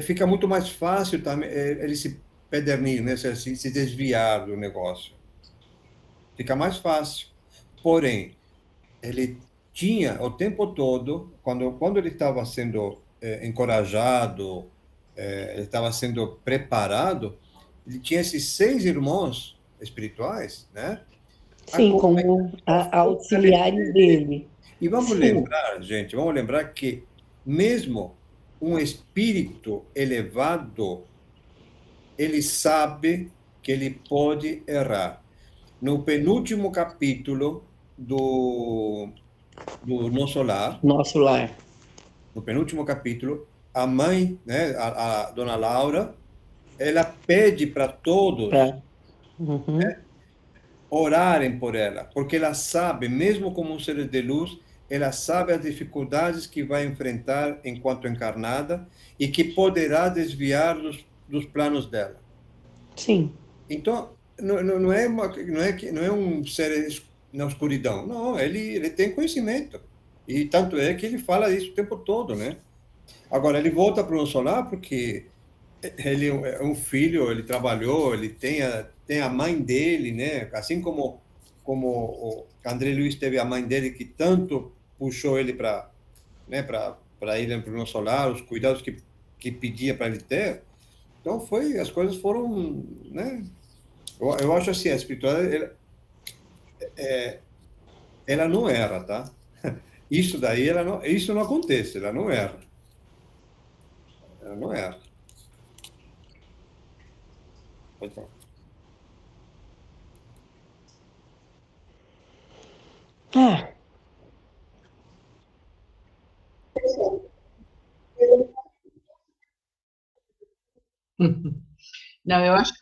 fica muito mais fácil também ele se pedernir, né? Se desviar do negócio. Fica mais fácil. Porém, ele tinha o tempo todo, quando ele estava sendo encorajado, ele estava sendo preparado, ele tinha esses 6 irmãos espirituais, né? Sim, como auxiliares dele. E vamos Sim, lembrar, gente, vamos lembrar que mesmo um espírito elevado, ele sabe que ele pode errar. No penúltimo capítulo do Nosso Lar, nosso lar. no penúltimo capítulo, a mãe, né, a dona Laura, ela pede para todos Pra... Uhum. orarem por ela, porque ela sabe, mesmo como um ser de luz, ela sabe as dificuldades que vai enfrentar enquanto encarnada e que poderá desviar dos planos dela. Sim, Então, não é não é um ser na escuridão, não, ele tem conhecimento. E tanto é que ele fala isso o tempo todo, né? Agora, ele volta para o solar porque ele é um filho, ele trabalhou, ele tem a mãe dele, né? Assim como o André Luiz teve a mãe dele que tanto puxou ele para, né, para ir para o nosso lar, os cuidados que pedia para ele ter. Então as coisas foram, né? Eu acho assim, a espiritualidade ela não erra, tá? Isso daí isso não acontece, ela não erra. Ela não erra. Pode falar. ah, Não, eu acho.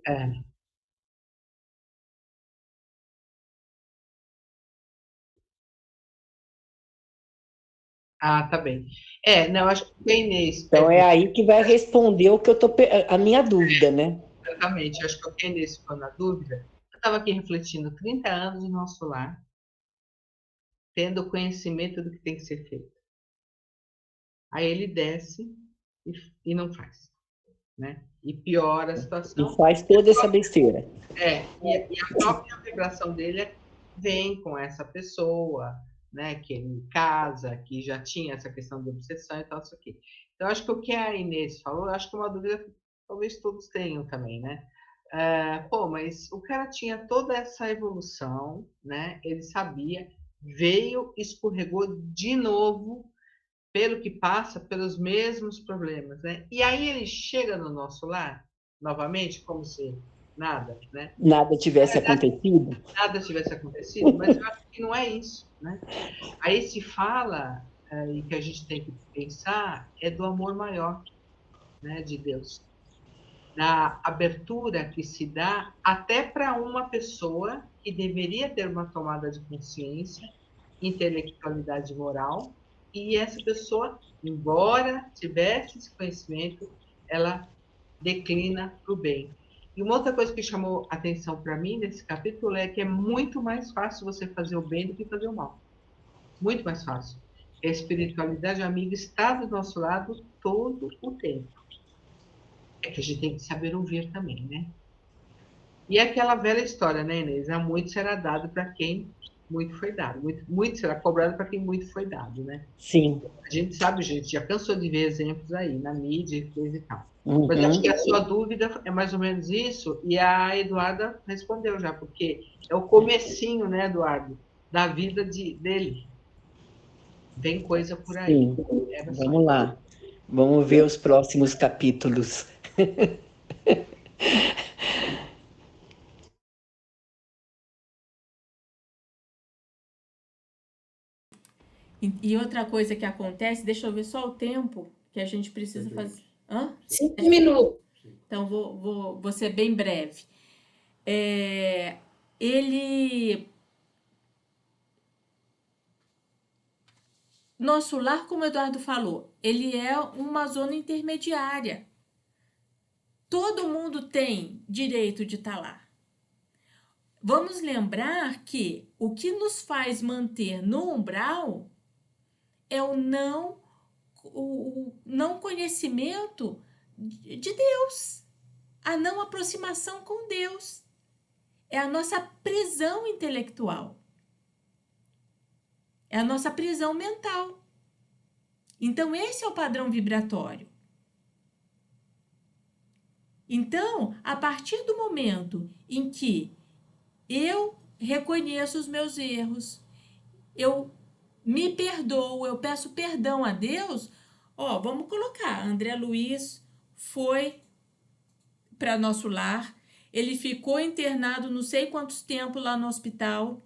É. Ah, tá bem. Não, eu acho que o Inês então é pegou aí que vai responder o que eu tô, a minha dúvida, né? exatamente. Eu acho que o Inês ficou na dúvida. Eu estava aqui refletindo 30 anos no nosso lar, tendo conhecimento do que tem que ser feito. Aí ele desce e não faz, né? E piora a E situação. faz toda essa besteira. E a própria vibração dele vem com essa pessoa, né? Que ele casa, que já tinha essa questão de obsessão e tal, isso aqui. Então, acho que o que a Inês falou, acho que é uma dúvida que talvez todos tenham também, né? Pô, mas o cara tinha toda essa evolução, né? Ele sabia, veio, escorregou de novo, pelo que passa, pelos mesmos problemas, né? E aí ele chega no nosso lar, novamente, como se nada, né? Nada tivesse acontecido. Nada tivesse acontecido, mas eu acho que não é isso, né? Aí se fala, e que a gente tem que pensar, é do amor maior, né, de Deus. Da abertura que se dá até para uma pessoa que deveria ter uma tomada de consciência, intelectualidade moral, e essa pessoa, embora tivesse esse conhecimento, ela declina para o bem. E uma outra coisa que chamou atenção para mim nesse capítulo é que é muito mais fácil você fazer o bem do que fazer o mal. Muito mais fácil. A espiritualidade amiga está do nosso lado todo o tempo. É que a gente tem que saber ouvir também, né? E é aquela velha história, né, Inês? Muito será dado para quem muito foi dado. Muito será cobrado para quem muito foi dado, né? Sim. A gente sabe, gente, já cansou de ver exemplos aí na mídia e coisa e tal. Mas acho Uhum. que a sua dúvida é mais ou menos isso, e a Eduarda respondeu já, porque é o comecinho, né, Eduardo, da vida dele. Vem coisa por aí. Sim. Vamos lá. Vamos ver os próximos capítulos. E outra coisa que acontece, deixa eu ver só o tempo que a gente precisa fazer. Hã? 5 minutos. Então, vou ser bem breve. Ele. Nosso lar, como o Eduardo falou, ele é uma zona intermediária. Todo mundo tem direito de estar lá. Vamos lembrar que o que nos faz manter no umbral é o não conhecimento de Deus, a não aproximação com Deus. É a nossa prisão intelectual. É a nossa prisão mental. Então, esse é o padrão vibratório. Então, a partir do momento em que eu reconheço os meus erros, eu me perdoo, eu peço perdão a Deus, vamos colocar, André Luiz foi para nosso lar, ele ficou internado não sei quantos tempos lá no hospital.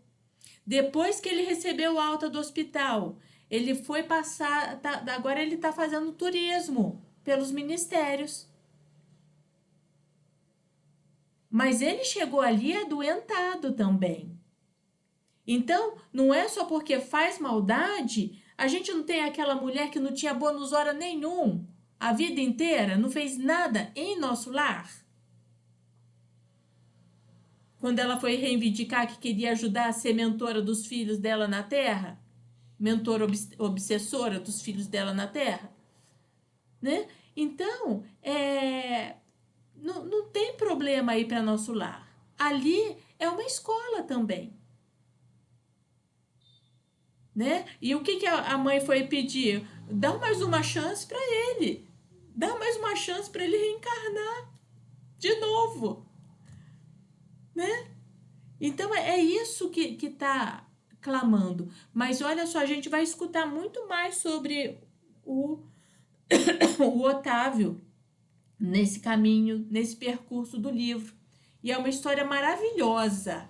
Depois que ele recebeu alta do hospital, ele foi passar, agora ele está fazendo turismo pelos ministérios. Mas ele chegou ali adoentado também. Então, não é só porque faz maldade, a gente não tem aquela mulher que não tinha bônus hora nenhum, a vida inteira, não fez nada em nosso lar. Quando ela foi reivindicar que queria ajudar a ser mentora dos filhos dela na Terra, mentora obsessora dos filhos dela na Terra, né? Então, não tem problema aí para nosso lar. Ali é uma escola também. Né? E o que a mãe foi pedir? Dá mais uma chance para ele. Dá mais uma chance para ele reencarnar de novo. Né? Então, é isso que está clamando. Mas olha só, a gente vai escutar muito mais sobre o Otávio nesse caminho, nesse percurso do livro. E é uma história maravilhosa.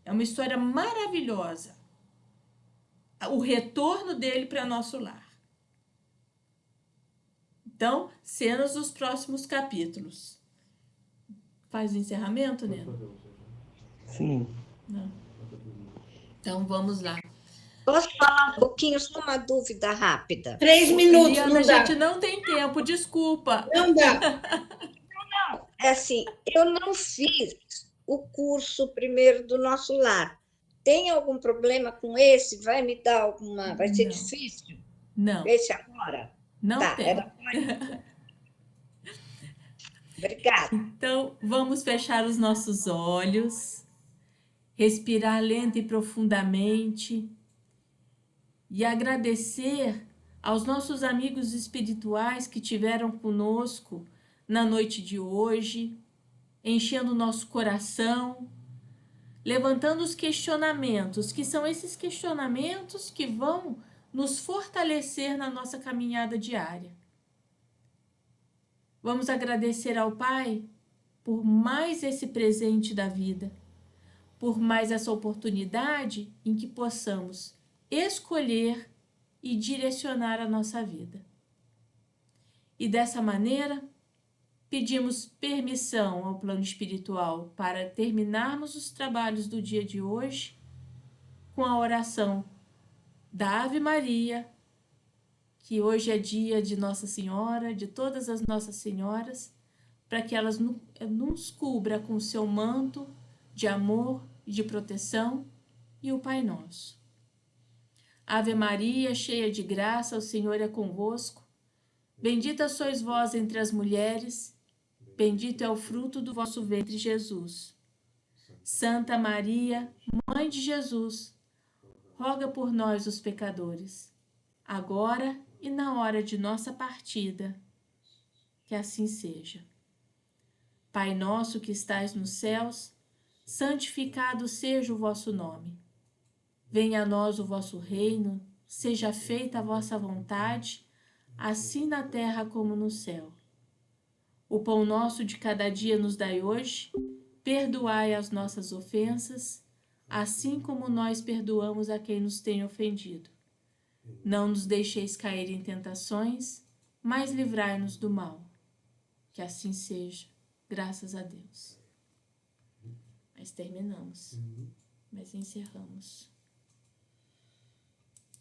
É uma história maravilhosa. O retorno dele para nosso lar. Então, cenas dos próximos capítulos. Faz o encerramento, né? Sim. Não. Então, vamos lá. Posso falar um pouquinho, só uma dúvida rápida? 3 minutos, Liana, não a dá. gente não tem tempo, desculpa. Não dá. É assim, eu não fiz o curso primeiro do nosso lar. Tem algum problema com esse? Vai me dar alguma... Vai ser difícil? Não. Esse agora? Não Tá, tem. era só isso. Obrigada. Então, vamos fechar os nossos olhos, respirar lenta e profundamente e agradecer aos nossos amigos espirituais que tiveram conosco na noite de hoje, enchendo o nosso coração, levantando os questionamentos, que são esses questionamentos que vão nos fortalecer na nossa caminhada diária. Vamos agradecer ao Pai por mais esse presente da vida, por mais essa oportunidade em que possamos escolher e direcionar a nossa vida. E dessa maneira, pedimos permissão ao plano espiritual para terminarmos os trabalhos do dia de hoje com a oração da Ave Maria, que hoje é dia de Nossa Senhora, de todas as Nossas Senhoras, para que elas nos cubra com o seu manto de amor e de proteção, e o Pai Nosso. Ave Maria, cheia de graça, o Senhor é convosco. Bendita sois vós entre as mulheres, bendito é o fruto do vosso ventre, Jesus. Santa Maria, Mãe de Jesus, roga por nós, os pecadores, agora e na hora de nossa partida. Que assim seja. Pai nosso que estais nos céus, santificado seja o vosso nome. Venha a nós o vosso reino, seja feita a vossa vontade, assim na terra como no céu. O pão nosso de cada dia nos dai hoje, perdoai as nossas ofensas, assim como nós perdoamos a quem nos tem ofendido. Não nos deixeis cair em tentações, mas livrai-nos do mal. Que assim seja, graças a Deus. Mas terminamos, mas encerramos.